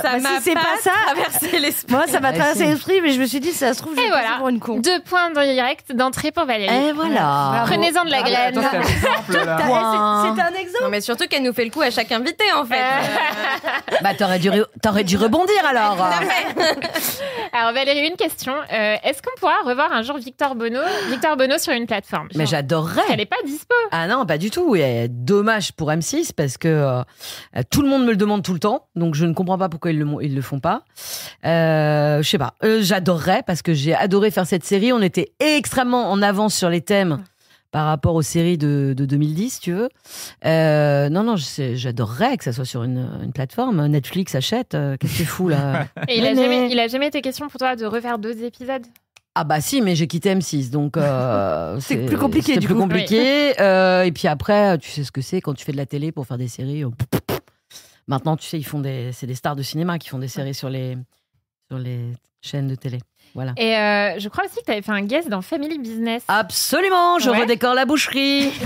c'est pas ça, traversé l'esprit. Moi, ça m'a traversé l'esprit, mais je me suis dit, ça se trouve, je vais passer pour une con. 2 points direct d'entrée pour Valérie. Et voilà. Prenez-en de la graine. Attends, c'est un exemple. Non, mais surtout qu'elle nous fait le coup à chaque invité, en fait. Bah, t'aurais dû rebondir alors. Alors, Valérie, une question. Est-ce qu'on pourra revoir un jour Victor Bono sur une plateforme? Mais j'adorerais. Elle n'est pas dispo. Ah non, pas du tout. Et dommage pour M6 parce que tout le monde me le demande tout le temps, donc je ne comprends pas pourquoi ils le font pas. Je sais pas. J'adorerais parce que j'ai adoré faire cette série. On était extrêmement en avance sur les thèmes par rapport aux séries de 2010, si tu veux. Non, j'adorerais que ça soit sur une plateforme. Netflix achète. Qu'est-ce que tu fous là? Et il a jamais été question pour toi de refaire 2 épisodes? Ah bah si, mais j'ai quitté M6, donc c'est plus compliqué. C'est plus compliqué. Oui. Et puis après, tu sais ce que c'est quand tu fais de la télé pour faire des séries. Maintenant, tu sais, c'est des stars de cinéma qui font des séries sur les chaînes de télé. Voilà. Et je crois aussi que tu avais fait un guest dans Family Business. Absolument, je redécore la boucherie. Tu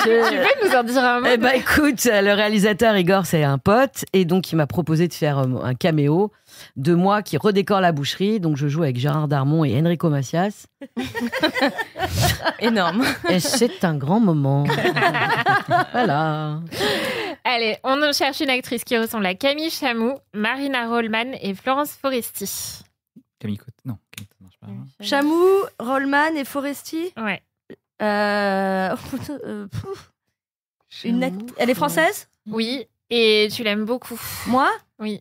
peux nous en dire un mot? Eh ben écoute, le réalisateur Igor, c'est un pote, et donc il m'a proposé de faire un caméo de moi qui redécore la boucherie. Donc je joue avec Gérard Darmon et Enrico Macias. Énorme. Et c'est un grand moment. Voilà. Allez, on cherche une actrice qui ressemble à Camille Chamou, Marina Rollman et Florence Foresti. Camille Cotte, non. Camille Cotte, marche pas. Chamou, Rollman et Foresti. Ouais. Elle est française? Oui, et tu l'aimes beaucoup. Moi? Oui.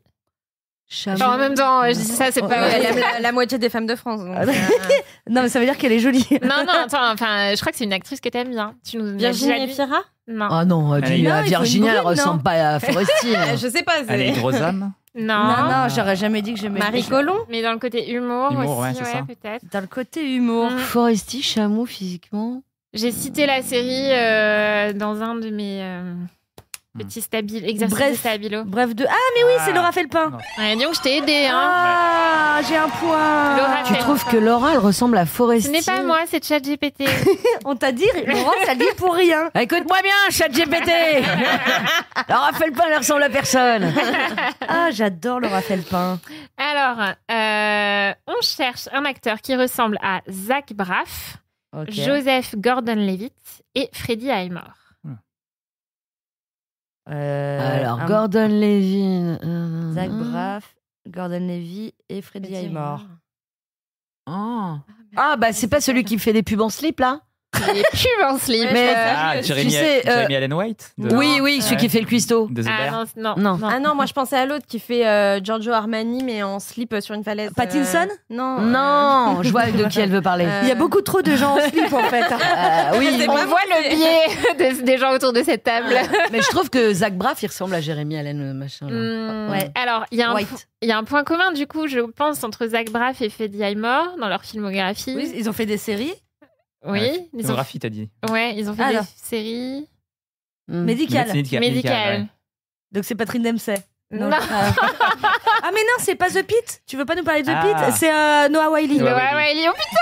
Chamou. En même temps, je dis ça, c'est pas... Elle aime la moitié des femmes de France. Donc, Non, mais ça veut dire qu'elle est jolie. Non, attends, je crois que c'est une actrice que t'aimes bien. Tu nous Virginie Efira? Non. Ah non, Virginia, elle ressemble pas à Foresti. Je sais pas. Elle est Rosanne. Non, j'aurais jamais dit que j'aimais. Marie Colomb? Mais dans le côté humour aussi, ouais, c'est ça. peut-être. Dans le côté humour. Foresti, Chamou, physiquement. J'ai cité la série dans un de mes petits exercices de stabilo. Bref, de... Ah, mais oui, c'est Laura Felpin. Ouais, donc je t'ai aidé. Ah, j'ai un point. Laura Tu trouves que Laura, elle ressemble à Foresti? Ce n'est pas moi, c'est ChatGPT. On t'a dit, Laurent, ça dit pour rien. Écoute-moi bien, ChatGPT. Laura Felpin, elle ressemble à personne. Ah, j'adore Laura Felpin. Alors, on cherche un acteur qui ressemble à Zach Braff, Joseph Gordon-Levitt et Freddie Highmore. Alors, Gordon-Levitt, Zach Braff, Gordon-Levitt et Freddie Highmore. Ah, bah c'est pas celui qui fait des pubs en slip, là? Les pubs en slip. Mais Jeremy Allen White Oui, celui qui fait le cuistot. Non. Ah non, moi je pensais à l'autre qui fait Giorgio Armani mais en slip sur une falaise. Pattinson? Non, je vois de qui elle veut parler. Il y a beaucoup trop de gens en slip en fait. Oui, on voit le biais des gens autour de cette table. Mais je trouve que Zach Braff il ressemble à Jeremy Allen machin. Ouais. Alors il y a un point commun du coup, je pense, entre Zach Braff et Freddie Highmore dans leur filmographie. Oui, ils ont fait des séries. Oui, filmographie, t'as dit. Ouais, ils ont fait des séries médicales. Donc c'est Patrick Dempsey. Non. Ah mais non, c'est pas The Pit. Tu veux pas nous parler de The Pit? C'est Noah Wiley. Noah Wiley. Oh putain,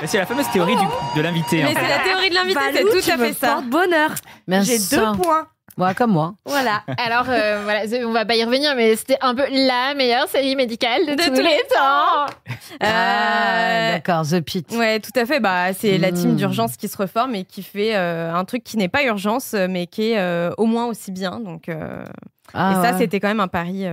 c'est la fameuse théorie de l'invité. Mais c'est la théorie de l'invité, c'est tout à fait ça. Bonheur. J'ai 2 points. Voilà, comme moi. Voilà. Alors, voilà, on va pas y revenir, mais c'était un peu la meilleure série médicale de tous les temps. D'accord, The Pitt. Ouais, tout à fait. Bah, c'est la team Mm. d'urgence qui se reforme et qui fait un truc qui n'est pas urgence, mais qui est au moins aussi bien. Donc, et ça, c'était quand même un pari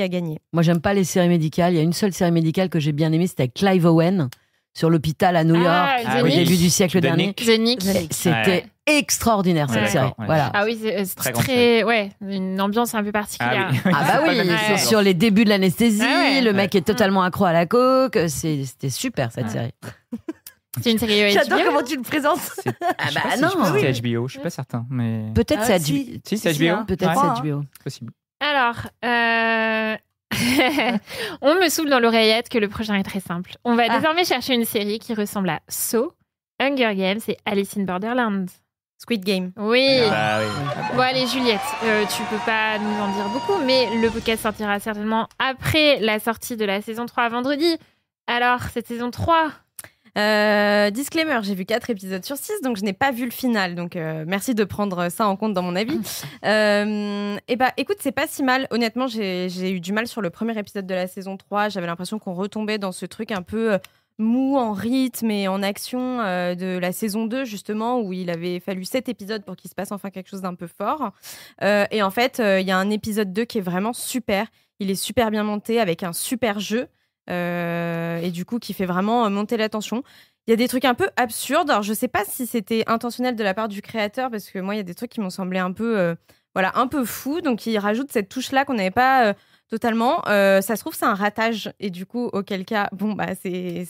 à gagner. Moi, j'aime pas les séries médicales. Il y a une seule série médicale que j'ai bien aimée, c'était avec Clive Owen sur l'hôpital à New York Ah, au The Nick. début du siècle The dernier. Nick. The Nick. C'était extraordinaire cette Ouais, série. d'accord, ouais. Voilà. Ah oui, c'est Très grande très, ouais, une ambiance un peu particulière. oui. Ah bah oui, C'est pas le même c'est genre. sur les débuts de l'anesthésie, Ah ouais. le mec est totalement accro à la coke, c'était super cette série. C'est une série J'adore HBO. comment tu le présentes. Je sais pas si non. je pense que c'est HBO, je suis pas certain, mais Peut-être c'est si. Si, c'est Si, HBO. hein. Peut-être Ouais. c'est HBO. possible. Alors, on me souffle dans l'oreillette que le prochain est très simple. On va désormais chercher une série qui ressemble à Saw, Hunger Games et Alice in Borderland. Squid Game. Oui. Bah oui. Bon allez Juliette, tu peux pas nous en dire beaucoup, mais le podcast sortira certainement après la sortie de la saison 3 vendredi. Alors, cette saison 3, Disclaimer, j'ai vu 4 épisodes sur 6, donc je n'ai pas vu le final. Donc merci de prendre ça en compte dans mon avis. Et bah écoute, c'est pas si mal. Honnêtement, j'ai eu du mal sur le premier épisode de la saison 3. J'avais l'impression qu'on retombait dans ce truc un peu mou en rythme et en action de la saison 2, justement, où il avait fallu 7 épisodes pour qu'il se passe enfin quelque chose d'un peu fort. Et en fait, il y a un épisode 2 qui est vraiment super. Il est super bien monté avec un super jeu. Et du coup qui fait vraiment monter la tension. Il y a des trucs un peu absurdes. Alors je sais pas si c'était intentionnel de la part du créateur, parce que moi il y a des trucs qui m'ont semblé un peu un peu fous. Donc il rajoute cette touche là qu'on n'avait pas totalement. Ça se trouve c'est un ratage, et du coup auquel cas bon bah c'est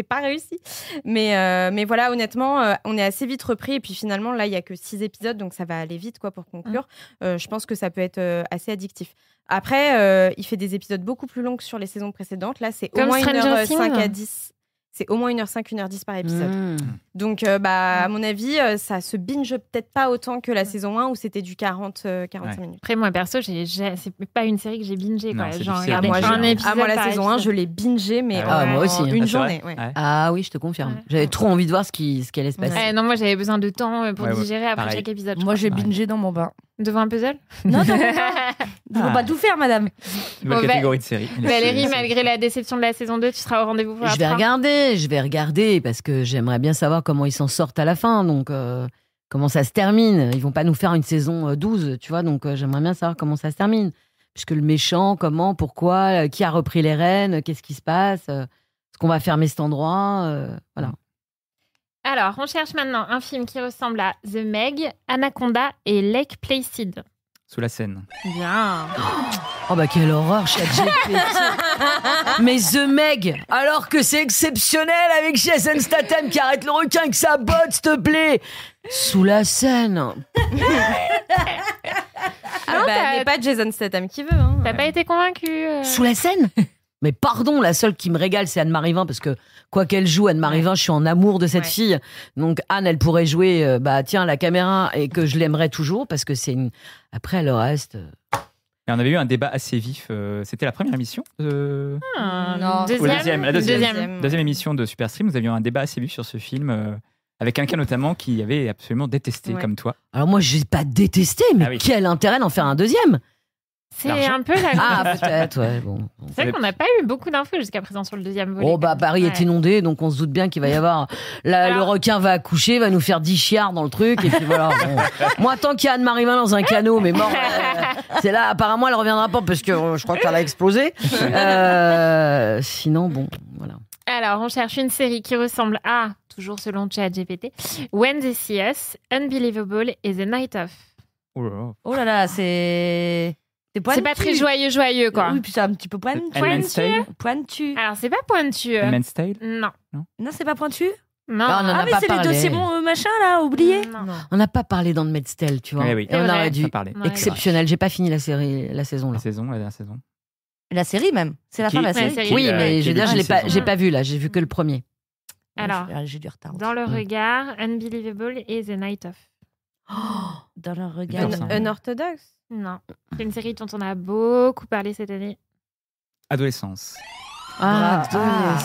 pas réussi. Mais voilà, honnêtement on est assez vite repris, et puis finalement là il y a que 6 épisodes, donc ça va aller vite quoi pour conclure. Je pense que ça peut être assez addictif. Après, il fait des épisodes beaucoup plus longs que sur les saisons précédentes. Là, c'est au Comme moins Stranger 1h05 à Things. 10. C'est au moins 1h05, 1h10 par épisode. Mmh. Donc, à mon avis, ça se binge peut-être pas autant que la saison 1 où c'était du 45 minutes. après moi perso, c'est pas une série que j'ai bingé Non, quoi. c'est Genre difficile à regarder binger. un épisode Moi, la par saison 1, épisode. je l'ai bingé, mais Ah ouais, moi aussi. en une Ah, c'est journée. vrai Ouais. Ouais. Ah oui, je te confirme. Ouais. J'avais trop envie de voir ce qui allait se passer. Ouais. Non, moi j'avais besoin de temps pour Ouais, ouais, digérer après pareil. chaque épisode. Moi, j'ai Ouais. bingé dans mon bain. Devant un puzzle. Non, dans mon bain. Il faut pas tout faire, madame. Nouvelle Bon, catégorie de série. Valérie, malgré la déception de la saison 2, tu seras au rendez-vous pour la Je vais 3. regarder parce que j'aimerais bien savoir comment ils s'en sortent à la fin. Donc, comment ça se termine. Ils vont pas nous faire une saison 12, tu vois. Donc, j'aimerais bien savoir comment ça se termine. Puisque le méchant, comment, pourquoi, qui a repris les rênes, qu'est-ce qui se passe, est-ce qu'on va fermer cet endroit, voilà. Alors, on cherche maintenant un film qui ressemble à The Meg, Anaconda et Lake Placid. Sous la scène. Bien. Oh bah quelle horreur, ChatGPT. Mais The Meg, alors que c'est exceptionnel avec Jason Statham qui arrête le requin avec sa botte, s'il te plaît. Sous la scène. N'est pas Jason Statham qui veut. Hein. T'as pas été convaincu Sous la scène. Mais pardon, la seule qui me régale, c'est Anne-Marie Vin, parce que quoi qu'elle joue, Anne-Marie Vin, je suis en amour de cette Ouais. fille. Donc Anne, elle pourrait jouer, tiens, la caméra, et que je l'aimerais toujours, parce que c'est une... Après, le reste... Et on avait eu un débat assez vif. C'était la première émission de... Non. Ou la deuxième. Deuxième. Deuxième émission de Superstream. Nous avions un débat assez vif sur ce film avec quelqu'un notamment qui avait absolument détesté, Ouais. comme toi. Alors moi, je n'ai pas détesté, mais Ah oui. quel intérêt d'en faire un deuxième? C'est L'argent. un peu la. Ah, peut-être, ouais, bon. C'est vrai qu'on n'a pas eu beaucoup d'infos jusqu'à présent sur le deuxième volet. Oh bah Paris est Ouais. inondé, donc on se doute bien qu'il va y avoir le Alors- requin va accoucher, va nous faire 10 chiards dans le truc, et puis voilà. Bon. Moi, tant qu'il y a Anne-Marie Vin dans un canot, mais mort, c'est là. Apparemment, elle reviendra pas parce que je crois qu'elle a explosé. Sinon, bon, voilà. Alors, on cherche une série qui ressemble à, toujours selon ChatGPT, When They See Us, Unbelievable et The Night Of. Oh là là. Oh là là, c'est pointu. C'est pas très joyeux, quoi. Oui, puis c'est un petit peu pointu. Handmaid's Tale. Pointu. Alors, c'est pas pointu. Handmaid's Tale. Non. Non, c'est pas pointu. Non. Ah, on en a Ah, mais pas c'est les parlé. dossiers bon machin là, oublié. Non. On n'a pas parlé dans le Medstel, tu vois. Eh oui. Et on C'est aurait vrai. dû. Ça parlait. Ouais. Exceptionnel. J'ai pas fini la saison La là. saison, la dernière saison. La série même. C'est la Qui- fin de la Ouais, série. série. Oui, Qui- mais qui je veux est dire, je l'ai depuis pas, saison. j'ai pas vu là. J'ai vu que le premier. Alors, J'ai du retard. Dans le regard, Unbelievable et The Night Of. Dans le regard. D'accord. Unorthodoxe. Non. C'est une série dont on a beaucoup parlé cette année. Adolescence. Ah, Ah.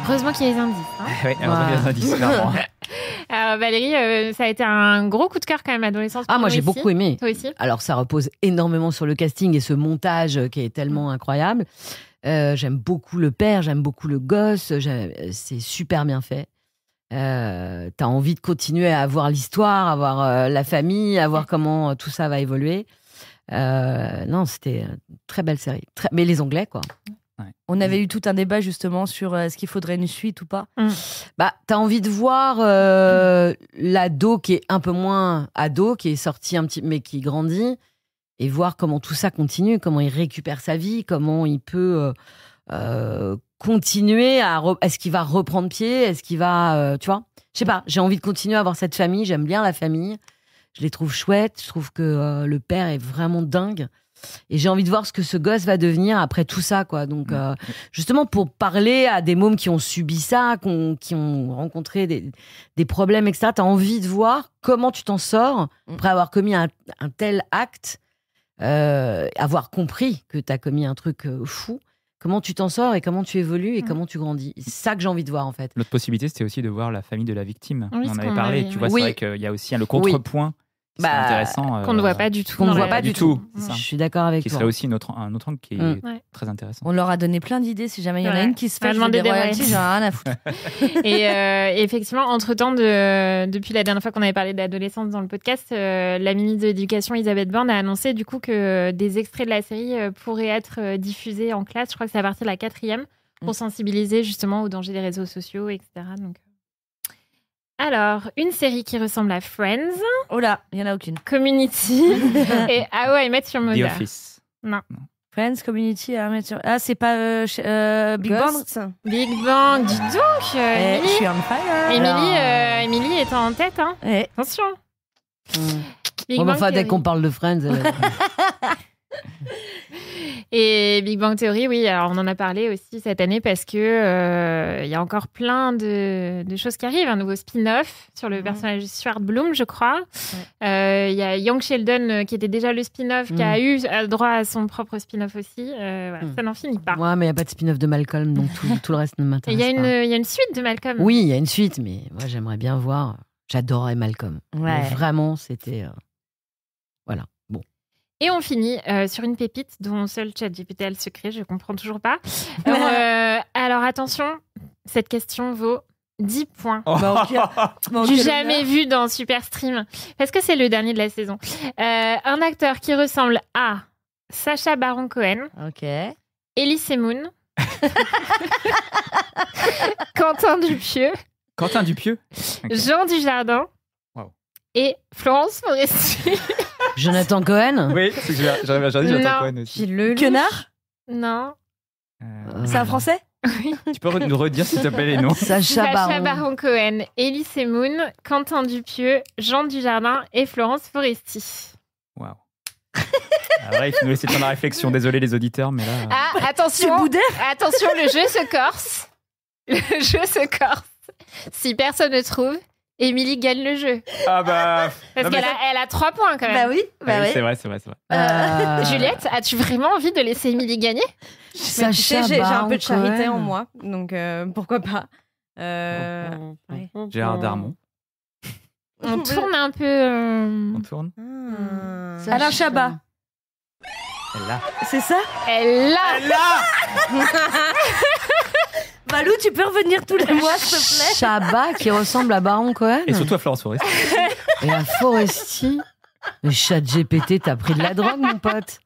Heureusement qu'il y a les indices. hein. Ouais, alors, Ouais. les indices, clairement. Alors Valérie, ça a été un gros coup de cœur quand même, adolescence. Ah, moi j'ai beaucoup aimé. Toi aussi. Alors ça repose énormément sur le casting et ce montage qui est tellement incroyable. J'aime beaucoup le père, j'aime beaucoup le gosse, c'est super bien fait. T'as envie de continuer à voir l'histoire, à voir la famille, à voir comment tout ça va évoluer. Non, c'était une très belle série. Mais les Anglais, quoi. Ouais. On avait eu tout un débat justement sur est-ce qu'il faudrait une suite ou pas. Bah, t'as envie de voir l'ado qui est un peu moins ado, qui est sorti un petit, mais qui grandit, et voir comment tout ça continue, comment il récupère sa vie, comment il peut continuer est-ce qu'il va reprendre pied, est-ce qu'il va, tu vois, je sais pas. J'ai envie de continuer à avoir cette famille. J'aime bien la famille. Je les trouve chouettes. Je trouve que le père est vraiment dingue. Et j'ai envie de voir ce que ce gosse va devenir après tout ça, quoi. Donc, justement, pour parler à des mômes qui ont subi ça, qui ont rencontré des problèmes, etc., t'as envie de voir comment tu t'en sors après avoir commis un tel acte, avoir compris que t'as commis un truc fou. Comment tu t'en sors et comment tu évolues et comment tu grandis. C'est ça que j'ai envie de voir, en fait. L'autre possibilité, c'était aussi de voir la famille de la victime. Oui, on en avait parlé. Tu vois, c'est vrai qu'il y a aussi le contrepoint. C'est intéressant. Qu'on ne voit pas du tout. Qu'on ne voit pas du tout. Je suis d'accord avec toi. Qui serait aussi un autre angle qui est très intéressant. On leur a donné plein d'idées. Si jamais il y en a une qui se fait, je veux des royalties, j'en ai rien à foutre. Et effectivement, entre-temps, depuis la dernière fois qu'on avait parlé d'adolescence dans le podcast, la ministre de l'Éducation, Elisabeth Borne, a annoncé du coup que des extraits de la série pourraient être diffusés en classe. Je crois que c'est à partir de la 4e pour sensibiliser justement aux dangers des réseaux sociaux, etc. Donc... Alors, une série qui ressemble à Friends. Oh là, il n'y en a aucune. Community et How I Met Your Mother. The Office. Non. Friends, Community, Ah, c'est pas Big Bang. Big Bang, dis donc. Je suis on fire. Émilie est en tête, hein. Attention. Big Bang Theory. Dès qu'on parle de Friends. Et Big Bang Theory, oui, alors on en a parlé aussi cette année parce que y a encore plein de choses qui arrivent. Un nouveau spin-off sur le personnage de Stuart Bloom, je crois. Y a Young Sheldon qui était déjà le spin-off, qui a eu droit à son propre spin-off aussi. Voilà, ça n'en finit pas. Ouais, mais il n'y a pas de spin-off de Malcolm, donc tout le reste ne m'intéresse pas. Il y a une suite de Malcolm. Oui, il y a une suite, mais moi j'aimerais bien voir. J'adorais Malcolm. Ouais. Mais vraiment, c'était... Voilà. Bon. Et on finit sur une pépite dont seul ChatGPT a le secret, je comprends toujours pas. Alors attention, cette question vaut 10 points. Du jamais vu dans Superstream. Parce que c'est le dernier de la saison. Un acteur qui ressemble à Sacha Baron Cohen, Elise Moon, Quentin Dupieux, Jean Dujardin et Florence Foresti. Jonathan Cohen. Oui, j'arrive à dire Jonathan Cohen aussi. Quenard. Non. C'est un français. Oui. Tu peux nous redire s'il te plaît les noms. Sacha Baron Cohen, Elise Moon, Quentin Dupieux, Jean Dujardin et Florence Foresti. Waouh. Alors là, il faut nous laisser le temps de la réflexion. Désolé les auditeurs, mais là... Ah, attention, le jeu se corse. Le jeu se corse. Si personne ne trouve, Émilie gagne le jeu. Ah bah... Parce qu'elle a 3 points quand même. Bah oui. C'est vrai. Juliette, as-tu vraiment envie de laisser Émilie gagner? J'ai un peu de charité en moi, donc pourquoi pas. Gérard Darmon. On tourne un peu... On tourne. Alain Chabat. Elle l'a. C'est ça? Elle l'a. Malou, tu peux revenir tous les mois, s'il te plaît? Chabat qui ressemble à Baron Cohen. Et surtout à Florence Foresti. Et à Foresti. Le ChatGPT, t'as pris de la drogue, mon pote.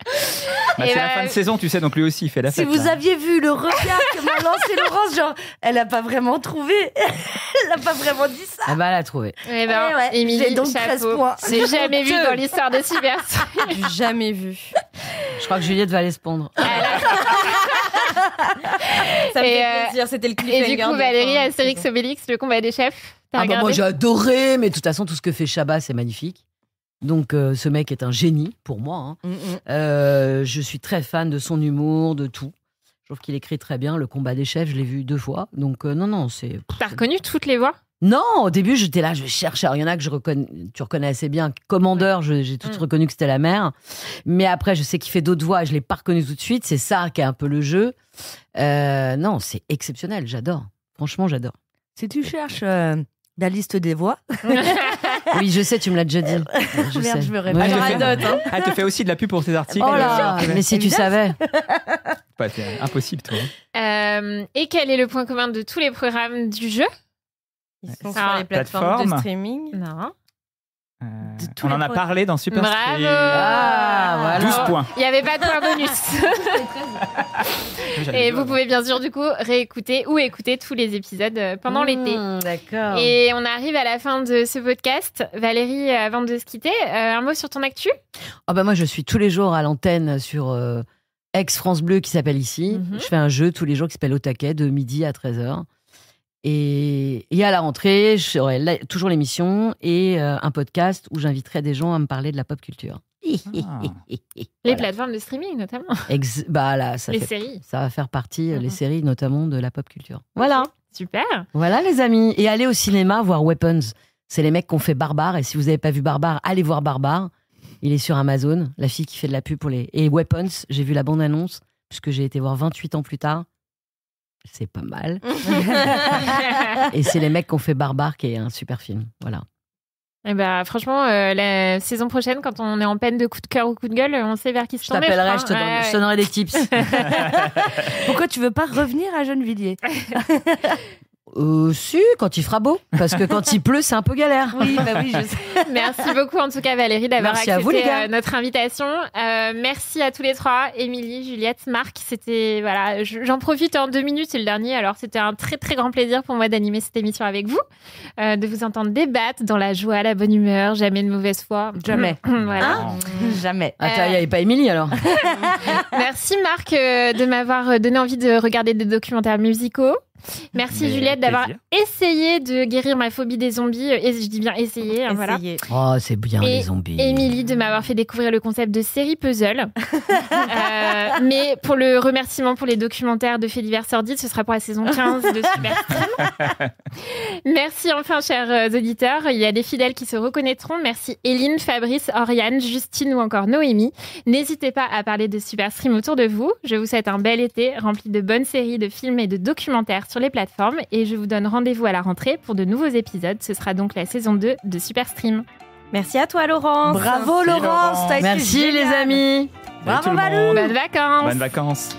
C'est la fin de saison, tu sais, donc lui aussi, il fait la fête. Si vous aviez vu le regard que m'a lancé Laurence, genre, elle a pas vraiment trouvé. Elle a pas vraiment dit ça. Ah bah, elle a trouvé. Émilie, j'ai donc 13 points. C'est jamais vu dans l'histoire de Superstream. J'ai jamais vu. Je crois que Juliette va aller se pondre. Ça me fait plaisir, c'était le cliffhanger. Et du coup, Valérie, Astérix Obélix, le combat des chefs. Moi, j'ai adoré, mais de toute façon, tout ce que fait Chabat, c'est magnifique. Donc, ce mec est un génie, pour moi. Je suis très fan de son humour, de tout. Je trouve qu'il écrit très bien. Le combat des chefs, je l'ai vu 2 fois. Donc, non, c'est... T'as reconnu toutes les voix? Non, au début, j'étais là, je cherchais. Alors, il y en a que tu reconnais assez bien. Commandeur, j'ai tout reconnu que c'était la mère. Mais après, je sais qu'il fait d'autres voix et je ne l'ai pas reconnu tout de suite. C'est ça qui est un peu le jeu. Non, c'est exceptionnel. J'adore. Franchement, j'adore. Si tu cherches la liste des voix. Oui, je sais, tu me l'as déjà dit. Je Merde, sais. je me répète. Elle te fait aussi de la pub pour tes articles. Oh là, mais si tu savais. C'est impossible, toi. Et quel est le point commun de tous les programmes du jeu? Ils sont Alors, sur les plateformes de plateforme. streaming. Non. tous On les en a points. parlé dans Super Bravo. Stream. Ah, voilà. 12 points. Il n'y avait pas de point bonus. Et vous pouvez bien sûr du coup réécouter ou écouter tous les épisodes pendant l'été. D'accord. Et on arrive à la fin de ce podcast. Valérie, avant de se quitter, un mot sur ton actu? Ah bah moi, je suis tous les jours à l'antenne sur ex-France Bleu qui s'appelle Ici. Mhm. Je fais un jeu tous les jours qui s'appelle Au Taquet de midi à 13h. Et à la rentrée, j'aurai toujours l'émission et un podcast où j'inviterai des gens à me parler de la pop culture. Les plateformes de streaming notamment. Bah là, ça, Les séries. ça va faire partie, Mhm. les séries notamment de la pop culture. Voilà. Super. Voilà les amis. Et allez au cinéma voir Weapons. C'est les mecs qui ont fait Barbare. Et si vous n'avez pas vu Barbare, allez voir Barbare. Il est sur Amazon. La fille qui fait de la pub pour les... Et Weapons, j'ai vu la bande-annonce puisque j'ai été voir 28 ans plus tard. C'est pas mal. Et c'est les mecs qui ont fait Barbare qui est un super film. Voilà. Et ben franchement, la saison prochaine, quand on est en peine de coup de cœur ou coup de gueule, on sait vers qui se Je tourner. t'appellerai, crois. je te donnerai des tips. Pourquoi tu veux pas revenir à Gennevilliers? Si, quand il fera beau. Parce que quand il pleut, c'est un peu galère. Oui, bah oui, je sais. Merci beaucoup en tout cas Valérie d'avoir Merci à accepté vous, les gars. notre invitation. Merci à tous les trois, Émilie, Juliette, Marc. C'était voilà, j'en profite en 2 minutes, c'est le dernier. Alors c'était un très très grand plaisir pour moi d'animer cette émission avec vous, de vous entendre débattre dans la joie, la bonne humeur, jamais de mauvaise foi. Jamais. Voilà. Jamais. Attends, il n'y avait pas Émilie alors. Merci Marc de m'avoir donné envie de regarder des documentaires musicaux. Merci Mais Juliette d'avoir plaisir. essayé de guérir ma phobie des zombies. Et je dis bien essayer. Hein, voilà. Essayez. Oh, c'est bien Et les zombies. Émilie de m'avoir fait découvrir le concept de série puzzle. Mais pour le remerciement pour les documentaires de faits divers sordides, ce sera pour la saison 15 de Super Stream. Merci enfin, chers auditeurs. Il y a des fidèles qui se reconnaîtront. Merci Éline, Fabrice, Oriane, Justine ou encore Noémie. N'hésitez pas à parler de Super Stream autour de vous. Je vous souhaite un bel été rempli de bonnes séries, de films et de documentaires sur les plateformes. Et je vous donne rendez-vous à la rentrée pour de nouveaux épisodes. Ce sera donc la saison 2 de Super Stream. Merci à toi, Laurence. Bravo Merci, Laurence, Laurence. t'as été Merci les géniale. amis. Salut tout le Valou. monde. Bonnes vacances. Bonnes vacances.